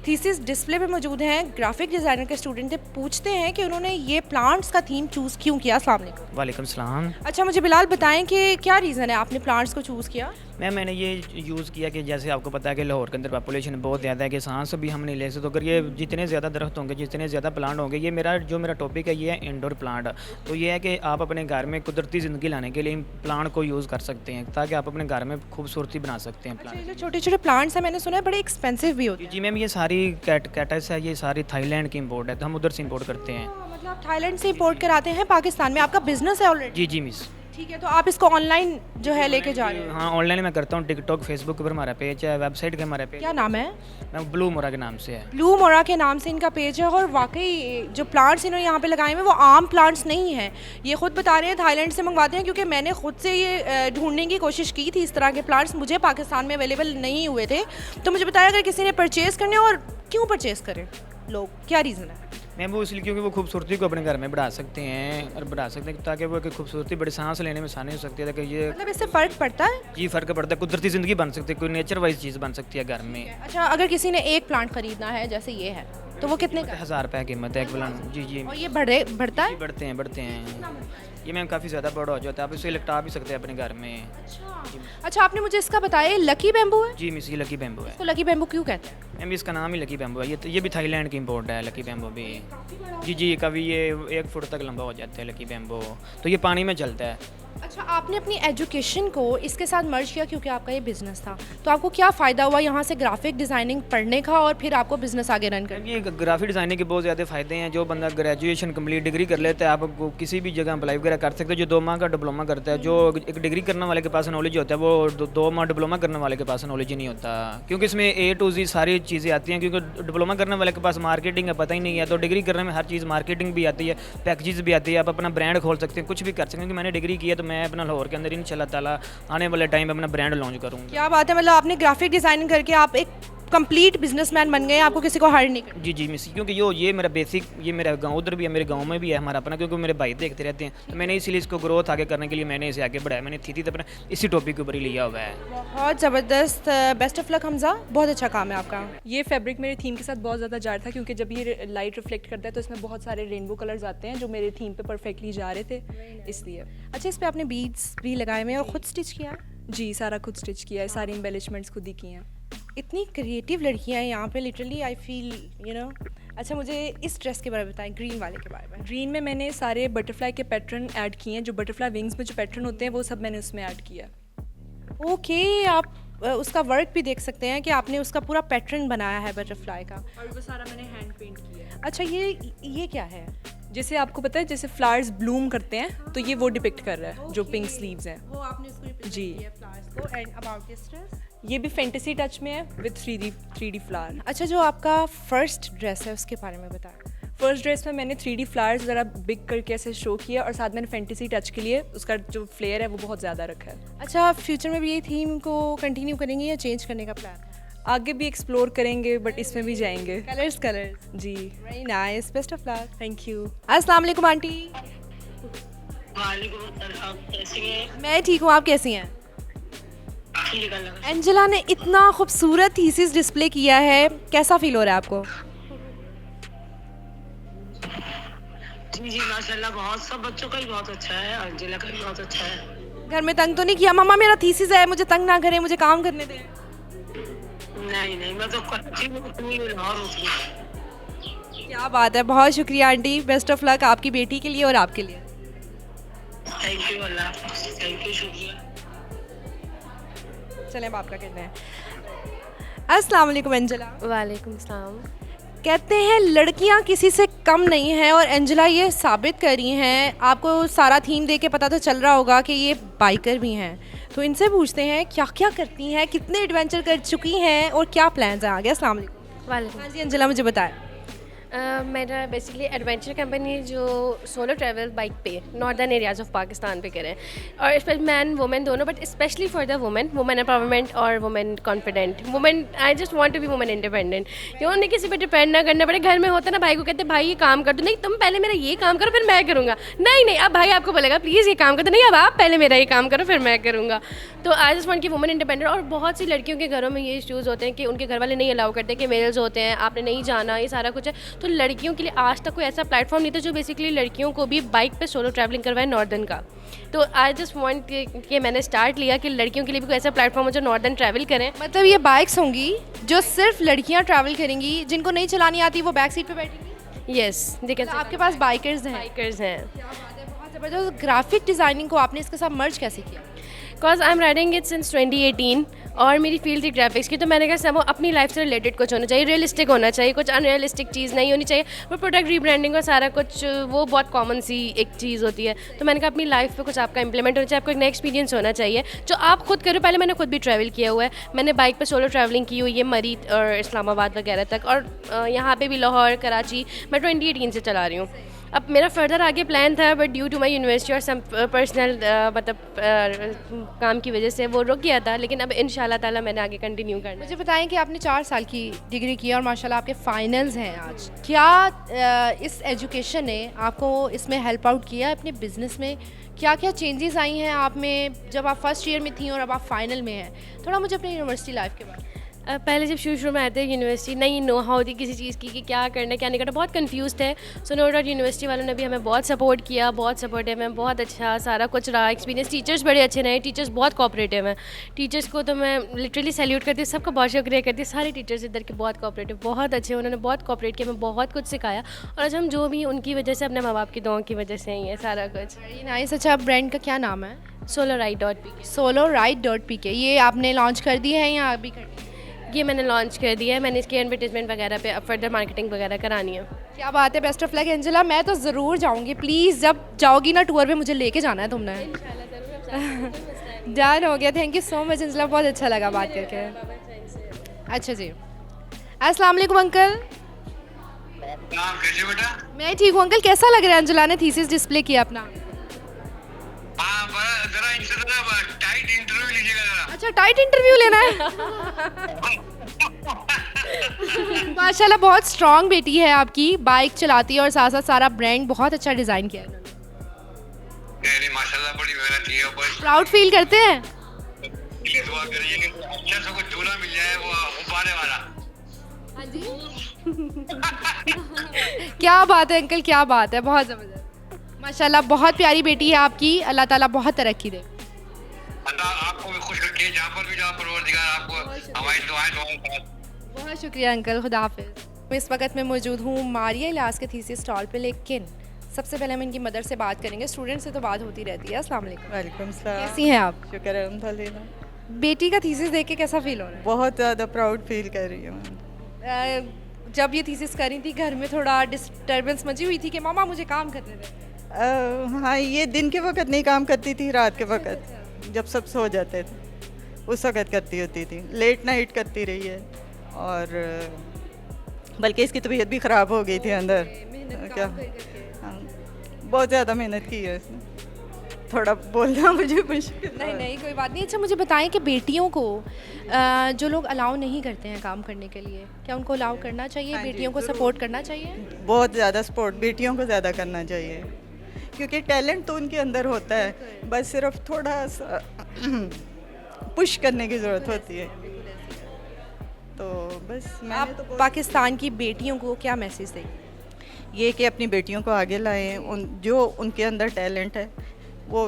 A: थीसिस डिस्प्ले पे मौजूद हैं, ग्राफिक डिज़ाइनर के स्टूडेंट थे, पूछते हैं कि उन्होंने ये प्लांट्स का थीम चूज़ क्यों किया। अस्सलाम वालेकुम।
E: वालेकुम सलाम।
A: अच्छा, मुझे बिलाल बताएं कि क्या रीज़न है आपने प्लांट्स को चूज़ किया?
E: मैंने ये यूज़ किया कि जैसे आपको पता है कि लाहौर के अंदर पॉपुलेशन बहुत ज़्यादा है कि सांस भी हम नहीं ले सकते, तो अगर ये जितने ज़्यादा दरख्त होंगे, जितने ज़्यादा प्लांट होंगे, ये मेरा टॉपिक है ये है इंडोर प्लांट। तो ये है कि आप अपने घर में कुदरती ज़िंदगी लाने के लिए इन प्लांट को यूज़ कर सकते हैं ताकि आप अपने घर में खूबसूरती बना सकते हैं।
A: अच्छा, ये जो छोटे छोटे प्लांट्स हैं मैंने सुना है बड़े एक्सपेंसिव भी होते हैं।
E: जी मैम, ये सारी कैटस है, ये सारी थाईलैंड की इम्पोर्ट है, तो हम उधर से इम्पोर्ट करते हैं।
A: मतलब आप थाईलैंड से इंपोर्ट कराते हैं पाकिस्तान में, आपका बिजनेस है ऑलरेडी?
E: जी जी मिस।
A: ठीक है, तो आप इसको ऑनलाइन जो है लेके जा रहे हो?
E: हाँ, ऑनलाइन मैं करता हूँ, टिकटॉक, फेसबुक पर हमारा पेज है, वेबसाइट का हमारा पेज।
A: क्या नाम है?
E: मैं ब्लू मोरा के नाम से है।
A: ब्लू मोरा के नाम से इनका पेज है, और वाकई जो प्लांट्स इन्होंने यहाँ पे लगाए हुए वो आम प्लांट्स नहीं हैं। ये खुद बता रहे हैं थाईलैंड से मंगवाते हैं, क्योंकि मैंने खुद से ये ढूंढने की कोशिश की थी, इस तरह के प्लांट्स मुझे पाकिस्तान में अवेलेबल नहीं हुए थे। तो मुझे बताया अगर किसी ने परचेज़ करने, और क्यों परचेज़ करें लोग, क्या रीज़न है?
E: मैं वो इसलिए क्योंकि वो खूबसूरती को अपने घर में बढ़ा सकते हैं, और बढ़ा सकते हैं ताकि वो खूबसूरती बड़ी सांस लेने में आसानी हो सकती है। कि ये
A: मतलब इससे फ़र्क पड़ता है?
E: जी फ़र्क पड़ता है, कुदरती ज़िंदगी बन सकती है, कोई नेचर वाइज चीज़ बन सकती है घर में।
A: अच्छा, अगर किसी ने एक प्लांट खरीदना है जैसे ये है, तो वो कितने का?
E: 1000 रुपये कीमत है एक प्लांट। जी जी।
A: और ये बढ़ता है?
E: बढ़ते हैं। ये मैम काफ़ी ज़्यादा बड़ा हो जाता है, आप इसे लटका भी सकते हैं अपने घर में।
A: अच्छा, आपने मुझे इसका बताया लकी बैम्बू है?
E: जी मिस, ये लकी बैम्बू है।
A: इसको लकी बैम्बू क्यों कहते हैं?
E: मैम इसका नाम ही लकी बैम्बू है। ये भी थाईलैंड की इम्पोर्ट है लकी बैम्बू भी। जी कभी ये 1 फुट तक लंबा हो जाता है लकी बैम्बू, तो ये पानी में चलता है।
A: अच्छा, आपने अपनी एजुकेशन को इसके साथ मर्ज किया क्योंकि आपका ये बिज़नेस था, तो आपको क्या फ़ायदा हुआ यहाँ से ग्राफिक डिज़ाइनिंग पढ़ने का और फिर आपको बिज़नेस आगे रन करना?
E: ये ग्राफिक डिज़ाइनिंग के बहुत ज़्यादा फ़ायदे हैं। जो बंदा ग्रेजुएशन कंप्लीट डिग्री कर लेता है, आप किसी भी जगह अप्लाई वगैरह कर सकते हो। जो 2 माह का डिप्लोमा करता है, जो एक डिग्री करने वाले के पास नॉलेज होता है, वो 2 माह डिप्लोमा करने वाले के पास नॉलेज ही नहीं होता, क्योंकि इसमें A to Z सारी चीज़ें आती हैं। क्योंकि डिप्लोमा करने वाले के पास मार्केटिंग का पता ही नहीं है, तो डिग्री करने में हर चीज़ मार्केटिंग भी आती है, पैकेजेस भी आती है, आप अपना ब्रांड खोल सकते हैं, कुछ भी कर सकते हैं। क्योंकि मैंने डिग्री की है, तो मैं अपना लाहौर के अंदर इंशाल्लाह ताला आने वाले टाइम में अपना ब्रांड लॉन्च करूँगा।
A: क्या बात है, मतलब आपने ग्राफिक डिज़ाइनिंग करके आप एक कंप्लीट बिजनेसमैन बन गए, आपको किसी को हायर नहीं करना?
E: जी मिस, क्योंकि ये मेरा बेसिक, ये मेरा गांव उधर भी है, मेरे गांव में भी है हमारा अपना, क्योंकि मेरे भाई देखते रहते हैं, तो मैंने इसीलिए इसको ग्रोथ आगे करने के लिए मैंने इसे आगे बढ़ाया। मैंने थी तो अपना इसी टॉपिक के ऊपर ही लिया हुआ है।
A: बहुत ज़बरदस्त, बेस्ट ऑफ लक हमजा, बहुत अच्छा काम है आपका।
F: ये फैब्रिक मेरे थीम के साथ बहुत ज़्यादा जा रहा था, क्योंकि जब ये लाइट रिफ्लेक्ट करता है तो इसमें बहुत सारे रेनबो कलर्स आते हैं जो मेरे थीम पे परफेक्टली जा रहे थे, इसलिए।
A: अच्छा, इस पर आपने बीड्स भी लगाए हुए हैं और ख़ुद स्टिच किया?
F: जी, सारा खुद स्टिच किया है, सारी एम्बेलिशमेंट्स खुद ही की हैं।
A: इतनी क्रिएटिव लड़कियां हैं यहाँ पे, literally I feel you know. अच्छा, मुझे इस ड्रेस के बारे में बताएं, ग्रीन वाले के बारे में।
F: ग्रीन में मैंने सारे बटरफ्लाई के पैटर्न ऐड किए हैं, जो बटरफ्लाई विंग्स में जो पैटर्न होते हैं वो सब मैंने उसमें ऐड किया।
A: ओके, आप उसका वर्क भी देख सकते हैं कि आपने उसका पूरा पैटर्न बनाया है बटरफ्लाई का,
F: और वो सारा मैंने हैंड पेंट किया है।
A: अच्छा, ये क्या है?
F: जैसे आपको पता है जैसे फ्लावर्स ब्लूम करते हैं, तो ये वो डिपिक्ट कर रहा है, जो पिंक स्लीव्स हैं
A: वो आपने उसको represent
F: जी।
A: किया फ्लावर्स को। And about this dress?
F: ये भी फैंटेसी टच में है विद 3D फ्लावर।
A: अच्छा, जो आपका फर्स्ट ड्रेस है उसके बारे में बताएं।
F: फर्स्ट ड्रेस में मैंने 3D फ्लावर्स ज़रा बिग करके ऐसे शो किया, और साथ मैंने फैंटेसी टच के लिए उसका जो फ्लेयर है वो बहुत ज़्यादा रखा है।
A: अच्छा, फ्यूचर में भी ये थीम को कंटिन्यू करेंगे या चेंज करने का प्लान है?
F: आगे भी एक्सप्लोर करेंगे, बट इसमें भी जाएंगे।
A: Colours
F: ji,
A: very nice, best of luck.
F: Thank you.
A: अस्सलाम वालेकुम आंटी। मैं ठीक हूँ, आप कैसी हैं? एंजेला ने इतना खूबसूरत थीसिस डिस्प्ले किया है, कैसा फील हो रहा है आपको?
L: जी माशाल्लाह, बहुत सब बच्चों का ही बहुत अच्छा है, एंजेला का भी बहुत अच्छा है।
A: घर में तंग तो नहीं किया? मम्मा मेरा थीसिस है, मुझे तंग ना करें, मुझे काम करने दें।
L: नहीं, मैं तो कराची में लाहौर होती हूँ।
A: क्या बात है, बहुत शुक्रिया आंटी, बेस्ट ऑफ लक आपकी बेटी के लिए और आपके लिए।
L: Thank you Allah, thank you, शुक्रिया।
A: चलें, अब आपका कहना है। अस्सलाम वालेकुम एंजेला।
M: वालेकुम सलाम।
A: कहते हैं लड़कियां किसी से कम नहीं हैं, और एंजेला ये साबित कर रही हैं। आपको सारा थीम देख के पता तो चल रहा होगा कि ये बाइकर भी हैं, तो इनसे पूछते हैं क्या क्या करती हैं, कितने एडवेंचर कर चुकी हैं और क्या प्लान्स हैं आगे। अस्सलाम वालेकुम।
M: वालेकुम।
A: हाँ जी एंजेला, मुझे बताएं।
M: मेरा बेसिकली एडवेंचर कंपनी जो सोलो ट्रैवल बाइक पे नॉर्दर्न एरियाज़ ऑफ पाकिस्तान पे करें, और स्पेशली मैन वुमेन दोनों, but specially for the women empowerment और women confident women. I just want to be women independent, कि उन्हें किसी पे डिपेंड ना करना पड़े। घर में होता ना, भाई को कहते भाई ये काम कर दो, नहीं तुम पहले मेरा ये काम करो फिर मैं करूँगा, नहीं अब भाई आपको बोलेगा प्लीज़ ये काम कर दो, नहीं अब आप पहले मेरा ये काम करो फिर मैं करूँगा। तो आई जस्ट वांट कि वुमेन इंडिपेंडेंट। और बहुत सी लड़कियों के घरों में ये इश्यूज़ होते हैं कि उनके घर वाले नहीं अलाउ करते कि मेल्स होते हैं, आपने नहीं जाना, ये सारा कुछ है। तो लड़कियों के लिए आज तक कोई ऐसा प्लेटफॉर्म नहीं था जो बेसिकली लड़कियों को भी बाइक पे सोलो ट्रैवलिंग करवाए नॉर्दर्न का। तो आई जस्ट वांट कि मैंने स्टार्ट लिया कि लड़कियों के लिए भी कोई ऐसा प्लेटफॉर्म हो जो नॉर्दर्न ट्रैवल करें।
A: मतलब ये बाइक्स होंगी जो सिर्फ लड़कियां ट्रैवल करेंगी, जिनको नहीं चलानी आती वो बैक सीट पे बैठेंगी।
M: यस, देखिए
A: आपके पास बाइकर्स हैं। बहुत ज़बरदस्त। ग्राफिक डिज़ाइनिंग को आपने इसके साथ मर्ज कैसे किया?
M: Because I am riding it since 2018 और मेरी फील्ड थी ग्राफिक्स की, तो मैंने कहा सब अपनी लाइफ से रिलेटेड कुछ होना चाहिए, रियलिस्टिक होना चाहिए, कुछ अनरियलिस्टिक चीज़ नहीं होनी चाहिए। वो प्रोडक्ट रीब्रांडिंग और सारा कुछ वो बहुत कॉमन सी एक चीज़ होती है। तो मैंने कहा अपनी लाइफ पे कुछ आपका इंप्लीमेंट होना चाहिए, आपको एक नया एक्सपीरियंस होना चाहिए जो आप खुद करो। पहले मैंने खुद भी ट्रैवल किया हुआ है, मैंने बाइक पे सोलो ट्रैवलिंग की हुई है मरी और इस्लामाबाद वगैरह तक, और यहाँ पे भी लाहौर कराची मैं 2018 से चला रही हूँ। अब मेरा फर्दर आगे प्लान था, but due to my university और सम पर्सनल काम की वजह से वो रुक गया था, लेकिन अब इंशाल्लाह ताला मैंने आगे कंटिन्यू करना।
A: मुझे बताएं कि आपने 4 साल की डिग्री की और माशाल्लाह आपके फाइनल्स हैं आज। क्या इस एजुकेशन ने आपको इसमें हेल्प आउट किया अपने बिजनेस में? क्या क्या चेंजेस आई हैं आप में जब आप फर्स्ट ईयर में थी और अब आप फाइनल में हैं? थोड़ा मुझे अपनी यूनिवर्सिटी लाइफ के बारे में।
M: पहले जब शुरू में आए थे यूनिवर्सिटी, नहीं नो हाउ थी किसी चीज़ की कि क्या करना क्या नहीं करना, बहुत कंफ्यूज थे। सो नो डाउट यूनिवर्सिटी वालों ने भी हमें बहुत सपोर्ट किया, बहुत सपोर्टिव है, बहुत अच्छा सारा कुछ रहा एक्सपीरियंस। टीचर्स बड़े अच्छे रहे, टीचर्स बहुत कोऑपरेटिव हैं। टीचर्स को तो मैं लिटरली सैल्यूट करती हूँ, सबका बहुत शुक्रिया करती हूँ। सारे टीचर्स इधर के बहुत कोऑपरेटिव, बहुत अच्छे, उन्होंने बहुत कोऑपरेट किया, हमें बहुत कुछ सिखाया। और आज हम जो भी उनकी वजह से, अपने माँ बाप की दुआओं की वजह से ही है सारा कुछ।
A: नाइस। अच्छा, ब्रांड का क्या नाम है?
M: solaride.pk।
A: solaride.pk। ये आपने लॉन्च कर दिया है या अभी कर दिया?
M: ये मैंने लॉन्च कर दिया है, मैंने इसकी एडवर्टीजमेंट वगैरह पे अब फर्दर मार्केटिंग वगैरह करानी है।
A: क्या बात है, बेस्ट ऑफ लक एंजेला। मैं तो ज़रूर जाऊंगी, प्लीज़ जब जाओगी ना टूर पे मुझे लेके जाना है तुमने। डन हो गया। Thank you so much Angela, बहुत अच्छा लगा बात करके। अच्छा जी, अस्सलाम वालेकुम अंकल।
N: कैसे बेटा?
A: मैं ठीक हूँ अंकल। कैसा लग रहा है अंजुला ने थीसिस डिस्प्ले किया अपना?
N: जरा इनसे टाइट इंटरव्यू लीजिएगा जरा।
A: अच्छा, टाइट इंटरव्यू लेना है। माशाल्लाह बहुत स्ट्रॉन्ग बेटी है आपकी, बाइक चलाती है और साथ साथ सारा ब्रांड बहुत अच्छा डिज़ाइन किया है उन्होंने।
N: नहीं माशाल्लाह बड़ी मेहनत की है। बस
A: प्राउड फील करते हैं?
N: प्लीज दुआ करिए कि अच्छा सा कुछ दूल्हा मिल जाए वो गुब्बारे वाला।
A: हाँ जी। क्या बात है अंकल, क्या बात है, बहुत ज़बरदस्त। माशाल्लाह बहुत प्यारी बेटी है आपकी, अल्लाह ताला बहुत तरक्की दे।
N: अल्लाह आपको भी खुश रखे, जहाँ पर भी जाओ परवरदिगार आपको हमारी दुआएं।
A: बहुत शुक्रिया अंकल, खुदा हाफिज़। इस वक्त मैं मौजूद हूँ मारिया इलाज के थीसिस स्टॉल पे, लेकिन सबसे पहले हम इनकी मदर से बात करेंगे। स्टूडेंट से तो बात होती रहती है। अस्सलाम वालेकुम।
O: वालेकुम सलाम।
A: कैसी हैं आप?
O: शुक्र है अल्हम्दुलिल्लाह।
A: बेटी का थीसिस देख के कैसा फील हो रहा है?
O: बहुत ज़्यादा प्राउड फील कर रही हूँ।
A: जब ये थीसिस कर रही थी घर में थोड़ा डिस्टर्बेंस मची हुई थी कि मामा मुझे काम करने दें?
O: हाँ, ये दिन के वक्त नहीं काम करती थी, रात के वक्त जब सब सो जाते थे उस वक्त करती होती थी। लेट नाइट करती रही है और बल्कि इसकी तबीयत भी ख़राब हो गई थी अंदर। क्या हाँ, बहुत ज़्यादा मेहनत की है इसने। थोड़ा बोलना मुझे मुश्किल।
A: नहीं कोई बात नहीं। अच्छा मुझे बताएं कि बेटियों को जो लोग अलाउ नहीं करते हैं काम करने के लिए, क्या उनको अलाउ करना चाहिए?
O: हाँ,
A: बेटियों को सपोर्ट करना चाहिए?
O: बहुत ज़्यादा सपोर्ट बेटियों को ज़्यादा करना चाहिए, क्योंकि टैलेंट तो उनके अंदर होता है, बस सिर्फ थोड़ा सा पुश करने की ज़रूरत होती है। तो बस
A: आप पाकिस्तान की बेटियों को क्या मैसेज दें?
O: ये कि अपनी बेटियों को आगे लाएं, जो उनके अंदर टैलेंट है वो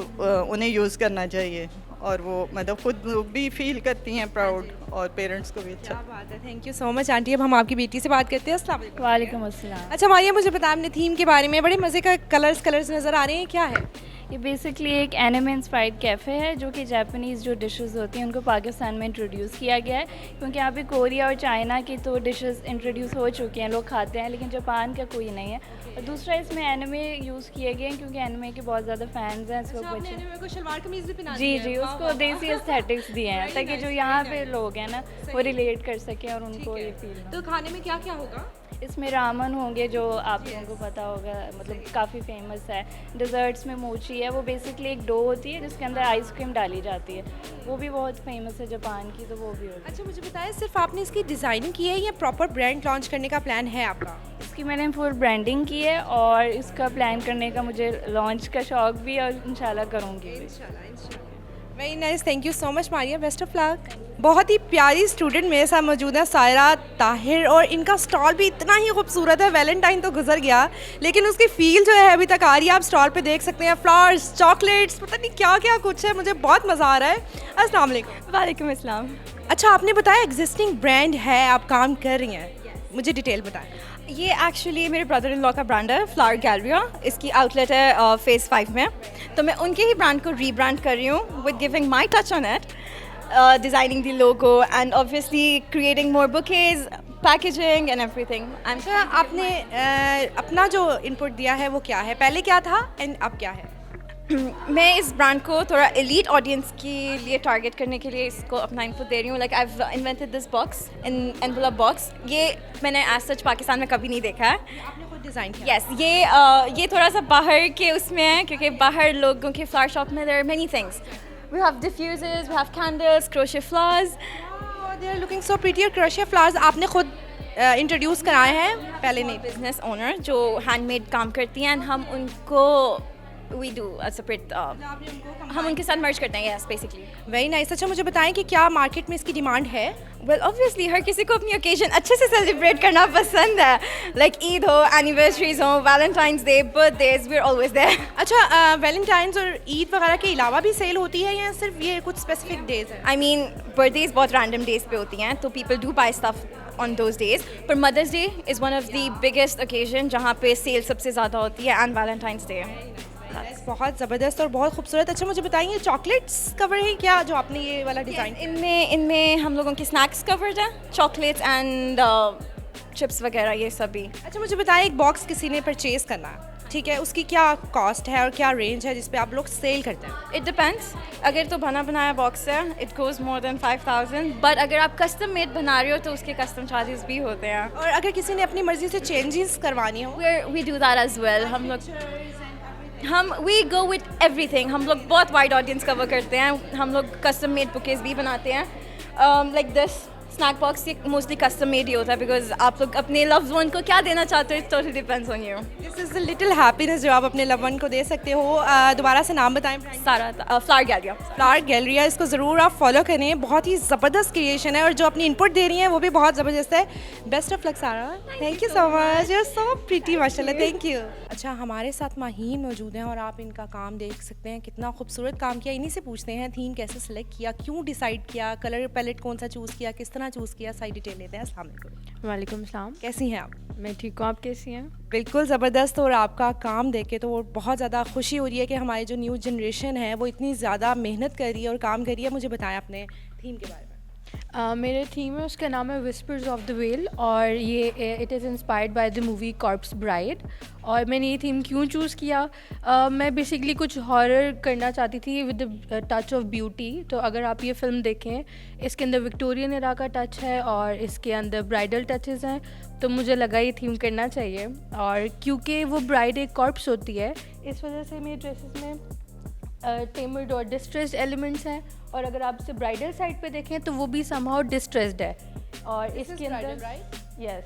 O: उन्हें यूज़ करना चाहिए, और वो मतलब खुद भी फील करती हैं प्राउड, और पेरेंट्स को भी अच्छा।
A: क्या बात है, thank you so much aunty. अब हम आपकी बेटी से बात करते हैं। अस्सलाम वालेकुम।
P: वालेकुम अस्सलाम।
A: अच्छा मारिया, मुझे बताया अपने थीम के बारे में, बड़े मज़े का कलर्स नज़र आ रहे हैं, क्या है
P: ये? बेसिकली एक एनिमे इंस्पायर्ड कैफ़े है जो कि जापानीज़ जो डिशेस होती हैं उनको पाकिस्तान में इंट्रोड्यूस किया गया है, क्योंकि यहाँ पे कोरिया और चाइना की तो डिशेस इंट्रोड्यूस हो चुकी हैं, लोग खाते हैं, लेकिन जापान का कोई नहीं है। और दूसरा इसमें एनिमे यूज़ किए गए हैं, क्योंकि एनिमे के बहुत ज़्यादा फैंस हैं इस वक्त बच्चे।
A: शलवार कमीज़ भी पहना
P: जी, उसको देसी एस्थेटिक्स दिए हैं ताकि जो यहाँ पे लोग हैं ना वो रिलेट कर सकें और उनको ये फील।
A: तो खाने में क्या क्या होगा?
P: इसमें रामन होंगे जो आप लोगों को पता होगा, मतलब काफ़ी फेमस है। डिज़र्ट्स में मोची है, वो बेसिकली एक डो होती है जिसके अंदर आइसक्रीम डाली जाती है, वो भी बहुत फेमस है जापान की, तो वो भी होगी।
A: अच्छा मुझे बताएं, सिर्फ आपने इसकी डिज़ाइनिंग की है या प्रॉपर ब्रांड लॉन्च करने का प्लान है आपका?
P: इसकी मैंने फुल ब्रांडिंग की है और इसका प्लान करने का मुझे लॉन्च का शौक़ भी है और इंशाल्लाह करूँगी।
A: Very nice, thank you so much Maria, best of luck. बहुत ही प्यारी स्टूडेंट मेरे साथ मौजूद है, सायरा ताहिर, और इनका स्टॉल भी इतना ही खूबसूरत है। वैलेंटाइन तो गुजर गया लेकिन उसकी फील जो है अभी तक आ रही है। आप स्टॉल पे देख सकते हैं फ्लावर्स, चॉकलेट्स, पता नहीं क्या क्या कुछ है, मुझे बहुत मज़ा आ रहा है। अस्सलाम वालेकुम।
Q: वालेकुम अस्सलाम।
A: अच्छा आपने बताया एग्जिस्टिंग ब्रांड है, आप काम कर रही हैं, मुझे डिटेल बताएं।
Q: ये एक्चुअली मेरे ब्रदर इन लॉ का ब्रांड है, फ्लावर गैलरिया। इसकी आउटलेट है फेज़ 5 में, तो मैं उनके ही ब्रांड को रीब्रांड कर रही हूँ with giving my touch on it, designing the logo and obviously creating more bouquets, packaging and everything.
A: अच्छा आपने अपना जो इनपुट दिया है वो क्या है, पहले क्या था एंड अब क्या है?
Q: मैं इस ब्रांड को थोड़ा एलीट ऑडियंस के लिए टारगेट करने के लिए इसको अपना इनपुट दे रही हूँ। Like I have invented this box in envelope box. ये मैंने एज सच पाकिस्तान में कभी नहीं देखा है।
A: आपने खुद डिज़ाइन किया?
Q: यस, ये थोड़ा सा बाहर के उसमें है, क्योंकि बाहर लोगों के फ्लावर शॉप में there are many things. We have diffusers, we have candles, crochet flowers.
A: They are looking so pretty. Crochet flowers आपने खुद इंट्रोड्यूस कराए हैं? पहले नहीं।
Q: बिजनेस ओनर जो हैंडमेड काम करती हैं, हम उनको we do a separate हम उनके साथ मर्ज करते हैं। Yes, basically.
A: Very nice. अच्छा मुझे बताएं कि क्या मार्केट में इसकी डिमांड है?
Q: वेल ऑब्वियसली हर किसी को अपनी ओकेजन अच्छे से सेलिब्रेट करना पसंद है। लाइक ईद हो, एनिवर्सरीज हो, valentine's day, birthdays, we are always there.
A: अच्छा वैलेंटाइंस और ईद वगैरह के अलावा भी सेल होती है या सिर्फ ये कुछ स्पेसिफिक डेज है?
Q: आई मीन बर्थडेज बहुत रैंडम डेज पे होती हैं, तो people do buy stuff on those days, पर mother's day is one of the biggest occasion जहाँ पे सेल सबसे ज़्यादा होती है, एंड वैलेंटाइंस डे।
A: बहुत ज़बरदस्त और बहुत खूबसूरत। अच्छा मुझे बताइए चॉकलेट्स कवर हैं क्या जो आपने ये वाला डिज़ाइन?
Q: इनमें हम लोगों की स्नैक्स कवर्ड हैं, चॉकलेट्स एंड चिप्स वगैरह, ये सब भी।
A: अच्छा मुझे बताइए एक बॉक्स किसी ने परचेज़ करना है, ठीक है, उसकी क्या कॉस्ट है और क्या रेंज है जिस पे आप लोग सेल करते हैं?
Q: It depends. अगर तो बना बनाया बॉक्स है, it goes more than 5000, but अगर आप कस्टम मेड बना रहे हो तो उसके कस्टम चार्जेस भी होते हैं।
A: और अगर किसी ने अपनी मर्जी से चेंजेस करवानी हो?
Q: We do that as well. हम वी गो विद एवरीथिंग। हम लोग बहुत वाइड ऑडियंस कवर करते हैं। हम लोग कस्टम मेड बुकेज भी बनाते हैं। लाइक दिस स्नैक बॉक्स ये मोस्टली कस्टम मेड ही होता है, बिकॉज आप लोग अपने लव्ड वन को क्या देना चाहते हो, it totally depends on you.
A: This is the little happiness जो आप अपने लव्ड वन को दे सकते हो। दोबारा से नाम बताएं।
Q: सारा फ्लावर गैलरिया।
A: फ्लावर गैलरिया, इसको ज़रूर आप फॉलो करें, बहुत ही ज़बरदस्त क्रिएशन है और जो अपनी इनपुट दे रही हैं वो भी बहुत ज़बरदस्त है। Best of luck Sara, thank you so much, you are so pretty माशाल्लाह, थैंक यू। अच्छा हमारे साथ माहीन मौजूद हैं और आप इनका काम देख सकते हैं, कितना खूबसूरत काम किया। इन्हीं से पूछते हैं थीम कैसे सिलेक्ट किया, क्यों डिसाइड किया, कलर पैलेट कौन सा चूज़ किया, किस तरह चूज़ किया, सारी डिटेल लेते हैं। अस्सलाम वालेकुम।
R: वालेकुम सलाम।
A: कैसी हैं आप?
R: मैं ठीक हूँ, आप कैसी हैं?
A: बिल्कुल ज़बरदस्त। और आपका काम देख के तो वो बहुत ज़्यादा खुशी हो रही है कि हमारी जो न्यू जनरेशन है वो इतनी ज़्यादा मेहनत कर रही है और काम कर रही है। मुझे बताएं अपने थीम के बारे में।
R: मेरे थीम है, उसका नाम है विस्पर्स ऑफ द वेल, और ये it is inspired by the movie corps bride. और मैंने ये थीम क्यों चूज़ किया, मैं बेसिकली कुछ हॉरर करना चाहती थी with the touch of beauty. तो अगर आप ये फ़िल्म देखें, इसके अंदर विक्टोरियन एरा का टच है और इसके अंदर ब्राइडल टचेस हैं, तो मुझे लगा ये थीम करना चाहिए। और क्योंकि वो ब्राइड एक कॉर्प्स होती है, इस वजह से मेरे ड्रेसेस में टेमर्ड और डिस्ट्रेस्ड एलिमेंट्स हैं। और अगर आप इसे ब्राइडल साइड पे देखें तो वो भी समहाउ डिस्ट्रेस्ड है। और इसके अंदर यस,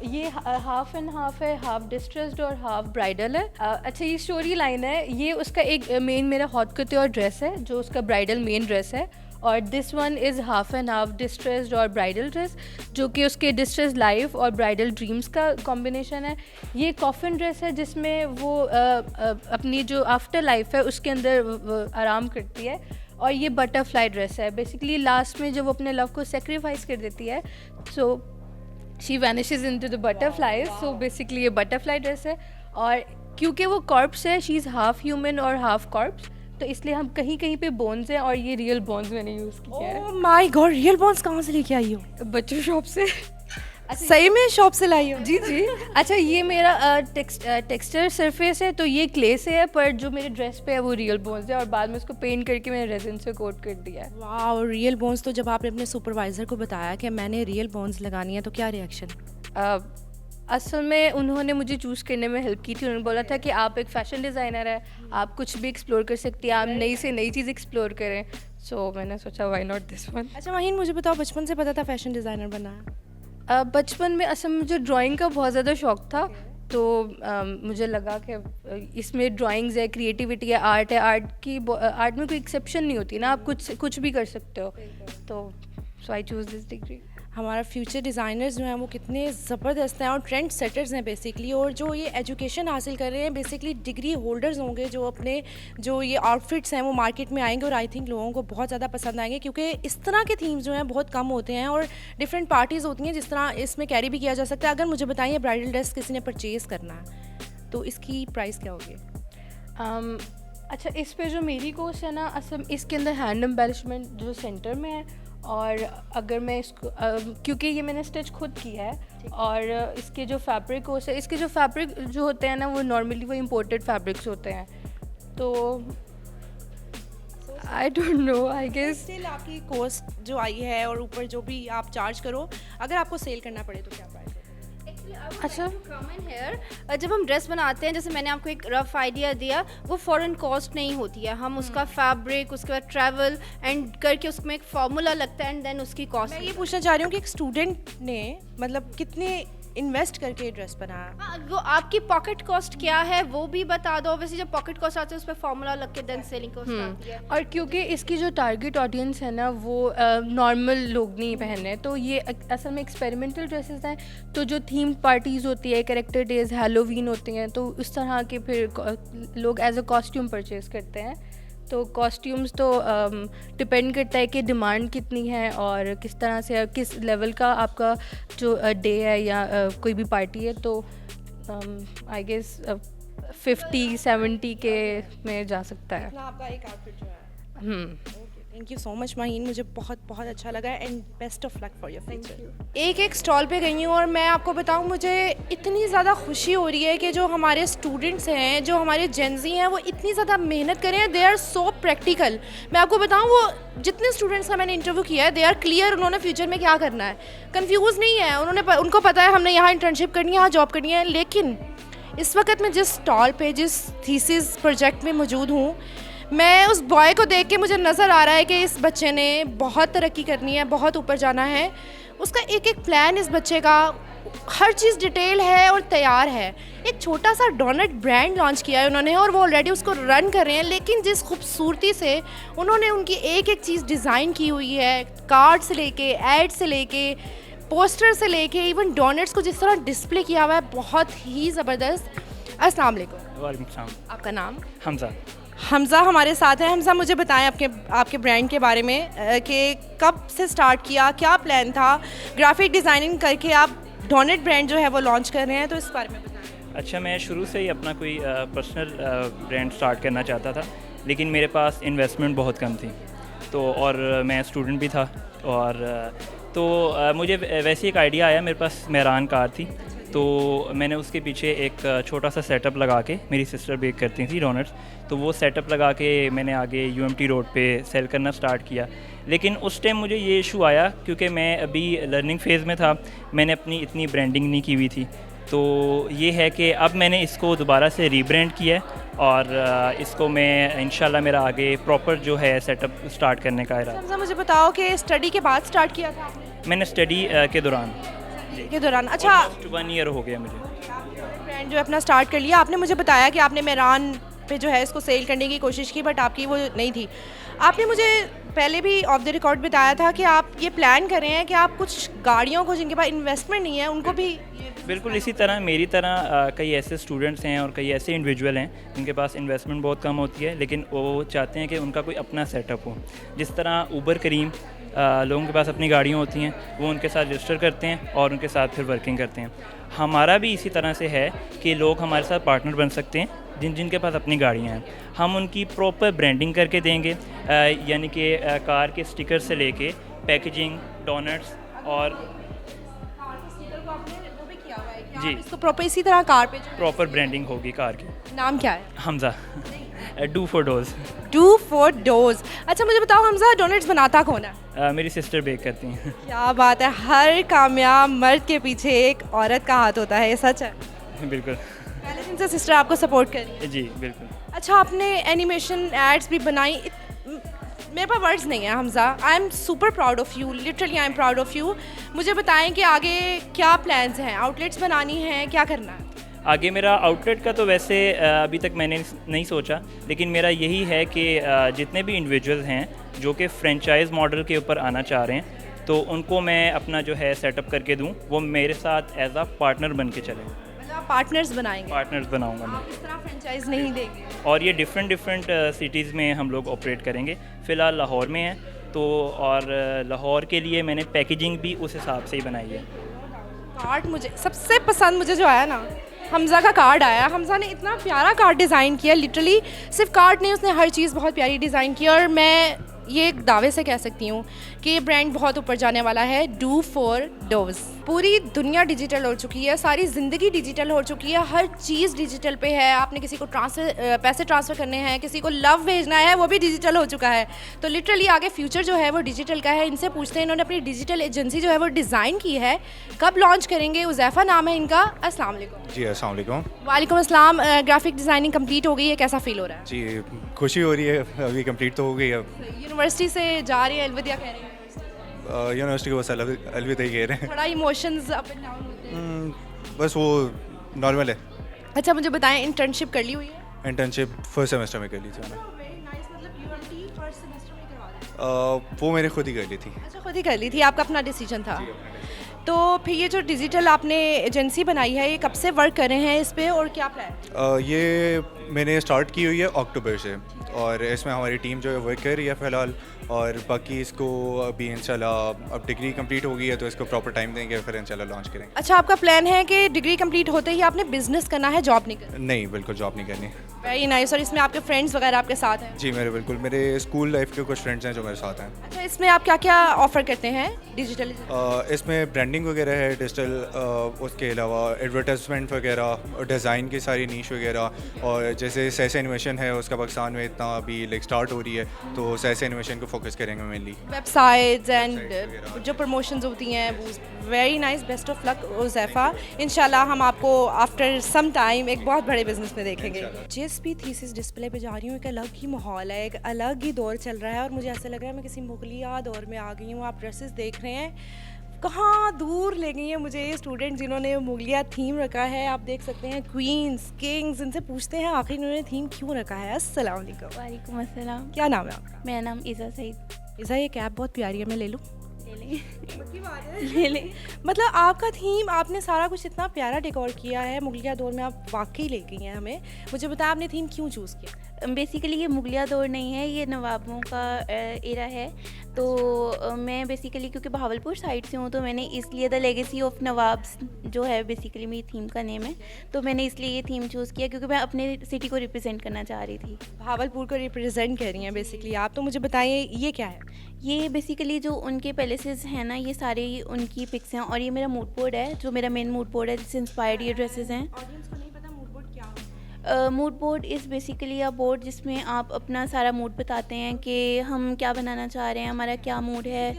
R: ये हाफ एंड हाफ है, हाफ डिस्ट्रेस्ड और हाफ ब्राइडल है। अच्छा ये स्टोरी लाइन है, ये उसका एक मेन मेरा हॉट कट्योर ड्रेस है जो उसका ब्राइडल मेन ड्रेस है, और this one is half and half distressed और ब्राइडल ड्रेस, जो कि उसके डिस्ट्रेस्ड लाइफ और ब्राइडल ड्रीम्स का कॉम्बिनेशन है। ये कॉफिन ड्रेस है जिसमें वो अपनी जो आफ्टर लाइफ है उसके अंदर आराम करती है। और ये बटरफ्लाई ड्रेस है, बेसिकली लास्ट में जब वो अपने लव को सेक्रीफाइस कर देती है, so she vanishes into the butterfly. So basically ये बटरफ्लाई ड्रेस है। और क्योंकि वो कॉर्प्स है, शी इज़ हाफ ह्यूमन और हाफ कॉर्प्स, तो इसलिए हम कहीं कहीं पे बोन्स हैं, और ये रियल बोन्स मैंने यूज़ किया है।
A: Oh my god, real bones कहाँ से लेके आई हो?
R: बच्चों शॉप से।
A: सही में शॉप से लाई हो?
R: जी जी। अच्छा ये मेरा टेक्सचर सरफेस है, तो ये क्ले से है, पर जो मेरे ड्रेस पे है वो रियल बोन्स है, और बाद में उसको पेंट करके मैंने रेजिन से कोट कर दिया है।
A: वाह, रियल बोन्स। तो जब आपने अपने सुपरवाइज़र को बताया कि मैंने रियल बोन्स लगानी है तो क्या रिएक्शन?
R: असल में उन्होंने मुझे चूज़ करने में हेल्प की थी। उन्होंने बोला था कि आप एक फ़ैशन डिज़ाइनर है, आप कुछ भी एक्सप्लोर कर सकती हैं, आप नई से नई चीज़ एक्सप्लोर करें। सो मैंने सोचा व्हाई नॉट दिस वन।
A: अच्छा माहीन, मुझे बताओ, बचपन से पता था फैशन डिज़ाइनर बनना है?
R: बचपन में असल में मुझे ड्राइंग का बहुत ज़्यादा शौक़ था। तो मुझे लगा कि इसमें ड्राइंग्स है, क्रिएटिविटी है, आर्ट है, आर्ट में कोई एक्सेप्शन नहीं होती ना, आप कुछ भी कर सकते हो। तो सो आई चूज़ दिस डिग्री।
A: हमारा फ्यूचर डिज़ाइनर्स जो हैं वो कितने ज़बरदस्त हैं और ट्रेंड सेटर्स हैं बेसिकली, और जो ये एजुकेशन हासिल कर रहे हैं बेसिकली डिग्री होल्डर्स होंगे, जो अपने जो ये आउटफिट्स हैं वो मार्केट में आएंगे और आई थिंक लोगों को बहुत ज़्यादा पसंद आएंगे, क्योंकि इस तरह के थीम्स जो हैं बहुत कम होते हैं और डिफरेंट पार्टीज़ होती हैं जिस तरह इसमें कैरी भी किया जा सकता है। अगर मुझे बताइए ब्राइडल ड्रेस किसी ने परचेज़ करना है तो इसकी प्राइस क्या होगी?
R: अच्छा, इस पे जो मेरी कोर्स है ना, असल इसके अंदर हैंड एम्बेलिशमेंट जो सेंटर में है, और अगर मैं इसको क्योंकि ये मैंने स्टिच खुद किया है, और इसके जो फैब्रिक कोर्स है, इसके जो फैब्रिक जो होते हैं ना वो नॉर्मली वो इम्पोर्टेड फैब्रिक्स होते हैं। तो I don't know, I guess
A: still आपकी कॉस्ट जो आई है और ऊपर जो भी आप चार्ज करो, अगर आपको सेल करना पड़े तो क्या प्राइस?
B: अच्छा, कॉमन हेयर जब हम ड्रेस बनाते हैं, जैसे मैंने आपको एक रफ आइडिया दिया, वो फ़ौरन कॉस्ट नहीं होती है। हम उसका फैब्रिक, उसके बाद ट्रैवल एंड करके उसमें एक फार्मूला लगता है एंड देन उसकी कॉस्ट।
A: मैं ये पूछना चाह रही हूँ कि एक स्टूडेंट ने मतलब कितने इन्वेस्ट करके ड्रेस बनाया?
B: हाँ, वो आपकी पॉकेट कॉस्ट क्या है वो भी बता दो। वैसे जब पॉकेट कॉस्ट आती है उस पर फार्मूला लग के देन सेलिंग कॉस्ट आती है।
R: और क्योंकि इसकी जो टारगेट ऑडियंस है ना वो नॉर्मल लोग नहीं पहने, तो ये असल में एक्सपेरिमेंटल ड्रेसेस हैं। तो जो थीम पार्टीज़ होती है, कैरेक्टर डेज, हैलोवीन होती हैं, तो इस तरह के फिर लोग एज अ कॉस्ट्यूम परचेज़ करते हैं। तो कॉस्ट्यूम्स तो डिपेंड करता है कि डिमांड कितनी है और किस तरह से, किस लेवल का आपका जो डे है या कोई भी पार्टी है। तो आई गेस 50-70 के में जा सकता है।
A: आपका एक आउटफिट जो है। Thank you so much Maheen, मुझे बहुत बहुत अच्छा लगा and best of luck for your future. एक स्टॉल पे गई हूँ और मैं आपको बताऊँ, मुझे इतनी ज़्यादा खुशी हो रही है कि जो हमारे स्टूडेंट्स हैं, जो हमारे जेंजी हैं, वो इतनी ज़्यादा मेहनत कर रहे हैं। They are so practical. मैं आपको बताऊँ, वो जितने स्टूडेंट्स का मैंने इंटरव्यू किया है, दे आर क्लियर, उन्होंने फ्यूचर में क्या करना है, कन्फ्यूज़ नहीं है। उनको पता है हमने यहाँ इंटर्नशिप करनी है, यहाँ जॉब करनी है। लेकिन इस वक्त मैं जिस स्टॉल पे, जिस थीसिस प्रोजेक्ट में मौजूद हूँ, मैं उस बॉय को देख के मुझे नज़र आ रहा है कि इस बच्चे ने बहुत तरक्की करनी है, बहुत ऊपर जाना है। उसका एक एक प्लान इस बच्चे का, हर चीज़ डिटेल है और तैयार है। एक छोटा सा डोनट ब्रांड लॉन्च किया है उन्होंने और वो ऑलरेडी उसको रन कर रहे हैं। लेकिन जिस खूबसूरती से उन्होंने उनकी एक एक चीज़ डिज़ाइन की हुई है, कार्ड से लेके, एड से लेके, पोस्टर से लेके, इवन डोनट्स को जिस तरह डिस्प्ले किया हुआ है, बहुत ही ज़बरदस्त। अस्सलाम वालेकुम।
S: वालेकुम सलाम।
A: आपका नाम?
S: हमज़ा
A: हमारे साथ हैं। हमज़ा, मुझे बताएं आपके ब्रांड के बारे में कि कब से स्टार्ट किया, क्या प्लान था? ग्राफिक डिज़ाइनिंग करके आप डोनट ब्रांड जो है वो लॉन्च कर रहे हैं, तो इस बारे में बताएं।
S: अच्छा, मैं शुरू से ही अपना कोई पर्सनल ब्रांड स्टार्ट करना चाहता था, लेकिन मेरे पास इन्वेस्टमेंट बहुत कम थी। तो और मैं स्टूडेंट भी था, और तो मुझे वैसे एक आइडिया आया। मेरे पास मेहरान कार थी, तो मैंने उसके पीछे एक छोटा सा सेटअप लगा के, मेरी सिस्टर बेक करती थी डोनट्स, तो वो सेटअप लगा के मैंने आगे UMT रोड पे सेल करना स्टार्ट किया। लेकिन उस टाइम मुझे ये इशू आया, क्योंकि मैं अभी लर्निंग फेज़ में था, मैंने अपनी इतनी ब्रांडिंग नहीं की हुई थी। तो ये है कि अब मैंने इसको दोबारा से रीब्रांड किया है, और इसको मैं इंशाल्लाह मेरा आगे प्रॉपर जो है सेटअप स्टार्ट करने का इरादा।
A: मुझे बताओ कि स्टडी के बाद स्टार्ट किया था आपने?
S: मैंने स्टडी के दौरान।
A: अच्छा,
S: 1 ईयर हो गया मुझे।
A: ब्रांड जो अपना स्टार्ट कर लिया। आपने मुझे बताया कि आपने मेहरान पे जो है इसको सेल करने की कोशिश की, बट आपकी वो नहीं थी। आपने मुझे पहले भी ऑफ द रिकॉर्ड बताया था कि आप ये प्लान कर रहे हैं कि आप कुछ गाड़ियों को, जिनके पास इन्वेस्टमेंट नहीं है, उनको भी।
S: बिल्कुल इसी तरह मेरी तरह कई ऐसे स्टूडेंट्स हैं और कई ऐसे इंडिविजुअल हैं जिनके पास इन्वेस्टमेंट बहुत कम होती है, लेकिन वो चाहते हैं कि उनका कोई अपना सेटअप हो। जिस तरह ऊबर करीम लोगों के पास अपनी गाड़ियाँ होती हैं, वो उनके साथ रजिस्टर करते हैं और उनके साथ फिर वर्किंग करते हैं। हमारा भी इसी तरह से है कि लोग हमारे साथ पार्टनर बन सकते हैं जिनके पास अपनी गाड़ियाँ हैं। हम उनकी प्रॉपर ब्रांडिंग करके देंगे, यानी कि कार के स्टिकर से लेके पैकेजिंग, डोनट्स और
A: जी, इसको प्रॉपर इसी तरह कार पे
S: प्रॉपर ब्रांडिंग होगी कार की।
A: नाम क्या है?
S: Hamza. Do for dose.
A: Do for dose. अच्छा मुझे बताओ हमजा, डोनट्स बनाता कौन है?
S: मेरी सिस्टर बेक करती हैं।
A: क्या बात है, हर कामयाब मर्द के पीछे एक औरत का हाथ होता है, ये सच है?
S: बिल्कुल।
A: पहले दिन से सिस्टर आपको सपोर्ट कर रही है?
S: जी बिल्कुल।
A: अच्छा आपने एनिमेशन एड्स भी बनाई, मेरे पास वर्ड्स नहीं है Hamza, I am super proud of you, literally I am proud of you. मुझे बताएं कि आगे क्या प्लान्स हैं, आउटलेट्स बनानी हैं, क्या करना है?
S: आगे मेरा आउटलेट का तो वैसे अभी तक मैंने नहीं सोचा, लेकिन मेरा यही है कि जितने भी इंडिविजुअल्स हैं जो कि फ्रेंचाइज मॉडल के ऊपर आना चाह रहे हैं, तो उनको मैं अपना जो है सेटअप करके दूं, वो मेरे साथ एज आ पार्टनर बन के चलें।
A: मतलब आप पार्टनर्स बनाएंगे?
S: पार्टनर्स बनाऊंगा मैं।
A: आप इस तरह फ्रेंचाइज नहीं देंगे?
S: और ये डिफरेंट सिटीज़ में हम लोग ऑपरेट करेंगे। फ़िलहाल लाहौर में है तो, और लाहौर के लिए मैंने पैकेजिंग भी उस हिसाब से ही बनाई है।
A: कार्ड मुझे सबसे पसंद, मुझे जो आया ना, हमज़ा का कार्ड आया। हमज़ा ने इतना प्यारा कार्ड डिज़ाइन किया, लिटरली सिर्फ कार्ड नहीं, उसने हर चीज़ बहुत प्यारी डिज़ाइन की। और मैं ये एक दावे से कह सकती हूँ कि ये ब्रांड बहुत ऊपर जाने वाला है। Do for dose. पूरी दुनिया डिजिटल हो चुकी है, सारी ज़िंदगी डिजिटल हो चुकी है, हर चीज़ डिजिटल पे है। आपने किसी को पैसे ट्रांसफ़र करने हैं, किसी को लव भेजना है, वो भी डिजिटल हो चुका है। तो लिटरली आगे फ्यूचर जो है वो डिजिटल का है। इनसे पूछते हैं, इन्होंने अपनी डिजिटल एजेंसी जो है वो डिज़ाइन की है, कब लॉन्च करेंगे? उज़ैफ़ा नाम है इनका। अस्सलाम वालेकुम।
T: जी अस्सलाम वालेकुम।
A: वालेकुम अस्सलाम। ग्राफिक डिज़ाइनिंग कंप्लीट हो गई है, कैसा फील हो रहा है?
T: जी खुशी हो रही है, अभी कंप्लीट तो हो गई है।
A: यूनिवर्सिटी से जा रही है, अलविदा कह रही है?
T: यूनिवर्सिटी को बस अलविदा ही कह रहे हैं।
A: थोड़ा इमोशंस अप एंड डाउन होते हैं?
T: बस वो नॉर्मल है।
A: अच्छा मुझे बताएं, इंटर्नशिप कर ली हुई है?
T: इंटर्नशिप फर्स्ट सेमेस्टर में कर ली थी मैंने। वो मैंने खुद ही कर ली थी।
A: अच्छा खुद ही कर ली थी, आपका अपना डिसीजन था? तो फिर ये जो डिजिटल आपने एजेंसी बनाई है, ये कब से वर्क कर रहे हैं इस पे और क्या प्लान?
T: ये मैंने स्टार्ट की हुई है अक्टूबर से, और इसमें हमारी टीम जो है वर्क कर रही है फ़िलहाल। और बाकी इसको अभी इंशाल्लाह अब डिग्री कंप्लीट हो गई है तो इसको प्रॉपर टाइम देंगे, फिर इंशाल्लाह लॉन्च करेंगे।
A: अच्छा आपका प्लान है कि डिग्री कंप्लीट होते ही आपने बिजनेस करना है, जॉब नहीं करनी?
T: नहीं बिल्कुल जॉब नहीं करनी।
A: Very nice. और इसमें आपके फ्रेंड्स वगैरह आपके साथ हैं?
T: जी बिल्कुल, मेरे स्कूल लाइफ के कुछ फ्रेंड्स हैं जो मेरे साथ हैं।
A: अच्छा इसमें आप क्या क्या ऑफ़र करते हैं डिजिटल?
T: इसमें ब्रांडिंग वगैरह है डिजिटल, उसके अलावा एडवर्टाइजमेंट वगैरह, डिज़ाइन की सारी नीश वगैरह, और जैसे सैस एनिमेशन है उसका पाकिस्तान में इतना अभी लाइक स्टार्ट हो रही है, तो सैस एनिमेशन को फोकस करेंगे मेनली।
A: वेबसाइट्स एंड जो प्रमोशंस होती हैं। Very nice, best of luck Huzaifa. इंशाल्लाह हम आपको आफ्टर सम टाइम एक बहुत बड़े बिजनेस में देखेंगे। जिस भी थीसिस डिस्प्ले पे जा रही हूँ, एक अलग ही माहौल है, एक अलग ही दौर चल रहा है, और मुझे ऐसा लग रहा है मैं किसी मुगलिया दौर में आ गई हूँ। आप ड्रेसेस देख रहे हैं, कहाँ दूर ले गई हैं मुझे ये स्टूडेंट जिन्होंने मुगलिया थीम रखा है। आप देख सकते हैं क्वींस, किंग्स, इनसे पूछते हैं आखिर इन्होंने थीम क्यों रखा है। अस्सलाम वालेकुम।
P: वालेकुम अस्सलाम।
A: क्या नाम है आपका?
P: मेरा नाम इज़ा सईद।
A: इज़ा ये कैप बहुत प्यारी है, मैं ले लूँ?
P: ले ले।
A: मतलब आपका थीम, आपने सारा कुछ इतना प्यारा डेकोर किया है, मुगलिया दौर में आप वाकई ले गई हैं हमें। मुझे बताया आपने थीम क्यों चूज़ किया?
P: बेसिकली ये मुगलिया दौर नहीं है, ये नवाबों का एरा है। तो मैं बेसिकली क्योंकि बहावलपुर साइड से हूँ, तो मैंने इसलिए द लेगेसी ऑफ नवाब्स जो है बेसिकली मेरी थीम का नेम है, तो मैंने इसलिए ये थीम चूज़ किया क्योंकि मैं अपने सिटी को रिप्रेजेंट करना चाह रही थी।
A: बहावलपुर को रिप्रेजेंट कर रही हैं बेसिकली आप। तो मुझे बताइए ये क्या है?
P: ये बेसिकली जो उनके पैलेसेस हैं ना, ये सारे उनकी पिक्स हैं, और ये मेरा मूड बोर्ड है, जो मेरा मेन मूड बोर्ड है जिससे इंस्पायर्ड ये ड्रेसेस हैं। Mood board is basically a board जिसमें आप अपना सारा मूड बताते हैं कि हम क्या बनाना चाह रहे हैं, हमारा क्या मूड है।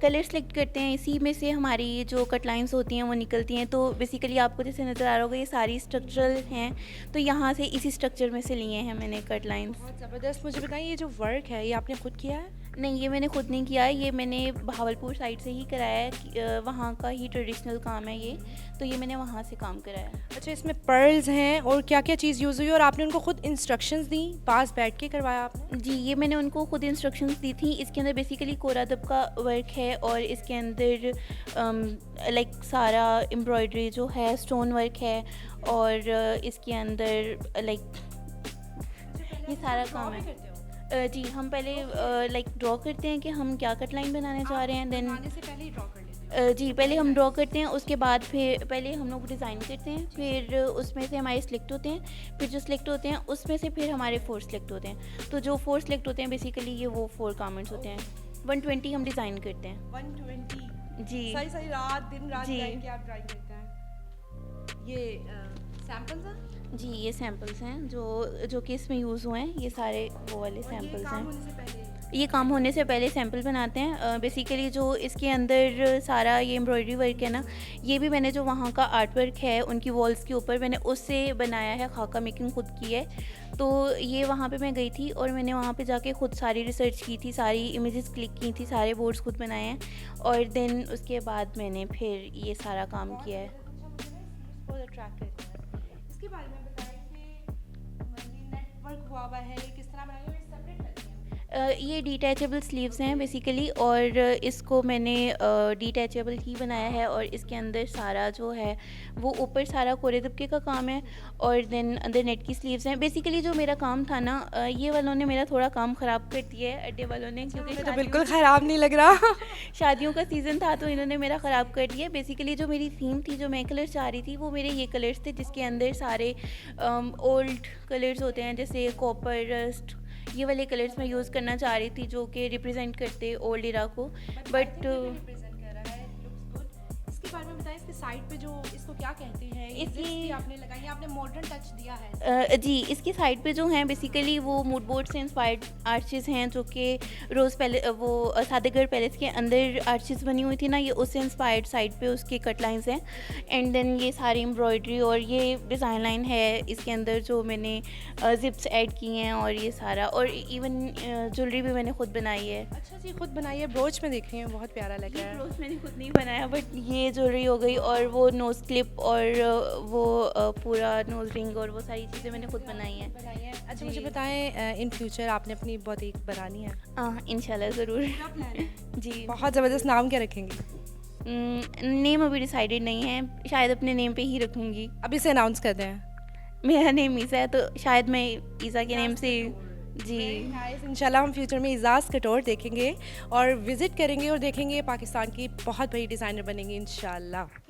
P: कलर सेलेक्ट करते हैं, इसी में से हमारी ये जो कट लाइन्स होती हैं वो निकलती हैं। तो बेसिकली आपको जैसे नज़र आ रहा होगा ये सारी स्ट्रक्चरल हैं, तो यहाँ से इसी स्ट्रक्चर में से लिए हैं मैंने कट लाइन्स।
A: ज़बरदस्त। मुझे बताइए ये जो वर्क है ये आपने खुद किया है?
P: नहीं, ये मैंने खुद नहीं किया है, ये मैंने बहावलपुर साइड से ही कराया है, वहाँ का ही ट्रेडिशनल काम है ये, तो ये मैंने वहाँ से काम कराया है।
A: अच्छा इसमें पर्ल्स हैं और क्या क्या चीज़ यूज़ हुई, और आपने उनको खुद इंस्ट्रक्शंस दी, पास बैठ के करवाया आपने?
P: जी, ये मैंने उनको खुद इंस्ट्रक्शंस दी थी। इसके अंदर बेसिकली कोरादब का वर्क है, और इसके अंदर लाइक सारा एम्ब्रॉयडरी जो है, स्टोन वर्क है, और इसके अंदर लाइक ये सारा काम है। जी, हम पहले लाइक ड्रॉ करते हैं कि हम क्या कट लाइन बनाने चाह रहे हैं, देन
A: से पहले ही ड्रॉ कर लेते हैं?
P: जी, पहले हम ड्रॉ करते हैं, उसके बाद फिर पहले हम लोग डिज़ाइन करते हैं, फिर उसमें से हमारे सिलेक्ट होते हैं, फिर जो सिलेक्ट होते हैं उसमें से फिर हमारे 4 सिलेक्ट होते हैं। तो जो 4 सिलेक्ट होते हैं बेसिकली ये वो 4 गारमेंट्स होते हैं। 120 हम डिज़ाइन करते हैं।
A: 120?
P: जी,
A: सारी रात दिन रात
P: जी
A: आप ड्राइंग करते हैं। ये सैम्पल्स हैं?
U: जी ये सैम्पल्स हैं जो कि इसमें यूज़ हुए हैं, ये सारे वो वाले सैम्पल्स हैं। ये काम होने से पहले सैंपल बनाते हैं। बेसिकली जो इसके अंदर सारा ये एम्ब्रॉयडरी वर्क है ना, ये भी मैंने जो वहाँ का आर्ट वर्क है उनकी वॉल्स के ऊपर मैंने उससे बनाया है, खाका मेकिंग खुद की है। तो ये वहाँ पे मैं गई थी और मैंने वहाँ पे जाके खुद सारी रिसर्च की थी, सारी इमेजेस क्लिक की थी, सारे बोर्ड्स खुद बनाए हैं और देन उसके बाद मैंने फिर ये सारा काम किया है।
A: इसके बारे में बताएं कि नेटवर्क हुआ है, किस तरह बनाया है, सेपरेट करती हैं?
U: ये डिटैचेबल स्लीव्स हैं बेसिकली और इसको मैंने डिटैचेबल ही बनाया है और इसके अंदर सारा जो है वो ऊपर सारा कोरे दबके का काम है और देन अंदर नेट की स्लीव्स हैं। बेसिकली जो मेरा काम था ना, ये वालों ने मेरा थोड़ा काम ख़राब कर दिया है, अड्डे वालों ने, क्योंकि
A: तो बिल्कुल ख़राब नहीं लग रहा।
U: शादियों का सीज़न था तो इन्होंने मेरा ख़राब कर दिया। बेसिकली जो मेरी थीम थी, जो मैं कलर चाह रही थी, वो मेरे ये कलर्स थे जिसके अंदर सारे ओल्ड कलर्स होते हैं, जैसे कॉपर, रस्ट, ये वाले कलर्स मैं यूज़ करना चाह रही थी जो कि रिप्रेजेंट करते ओल्ड इरा को। बट
A: इसके बारे में बताएं, इसके साइड पे जो इसको क्या कहते हैं,
U: इसकी
A: आपने लगाई है, आपने मॉडर्न टच दिया है।
U: जी इसकी साइड पे जो हैं बेसिकली वो मूड बोर्ड से इंस्पायर्ड आर्चेस हैं जो कि रोज़ पैलेस, वो सादेगढ़ पैलेस के अंदर आर्चेस बनी हुई थी ना, ये उससे इंस्पायर्ड साइड पे उसके कट लाइंस हैं। एंड देन ये सारी एम्ब्रॉयडरी और ये डिज़ाइन लाइन है इसके अंदर जो मैंने जिप्स ऐड किए हैं और ये सारा, और इवन ज्वेलरी भी मैंने खुद बनाई है।
A: अच्छा जी, खुद बनाई है। ब्रोच में देख रही हूँ, बहुत प्यारा लग रहा है।
U: ब्रोच मैंने खुद नहीं बनाया, बट ये ज्वेलरी हो गई और वो नोज़ क्लिप और वो पूरा नोज़ रिंग और वो सारी चीज़ें मैंने खुद बनाई हैं।
A: अच्छा मुझे बताएं, इन फ्यूचर आपने अपनी बुटीक बनानी है?
U: इंशाल्लाह ज़रूर। जी
A: बहुत ज़बरदस्त। नाम क्या रखेंगी?
U: नेम अभी डिसाइडेड नहीं है, शायद अपने नेम पे ही रखूँगी।
A: अभी से अनाउंस कर दें।
U: मेरा नेम ईज़ा है तो शायद मैं ईज़ा के नेम से। जी
A: इंशाल्लाह हम फ्यूचर में इजाज़ कटोर देखेंगे और विज़िट करेंगे और देखेंगे पाकिस्तान की बहुत बड़ी डिज़ाइनर बनेंगी इंशाल्लाह।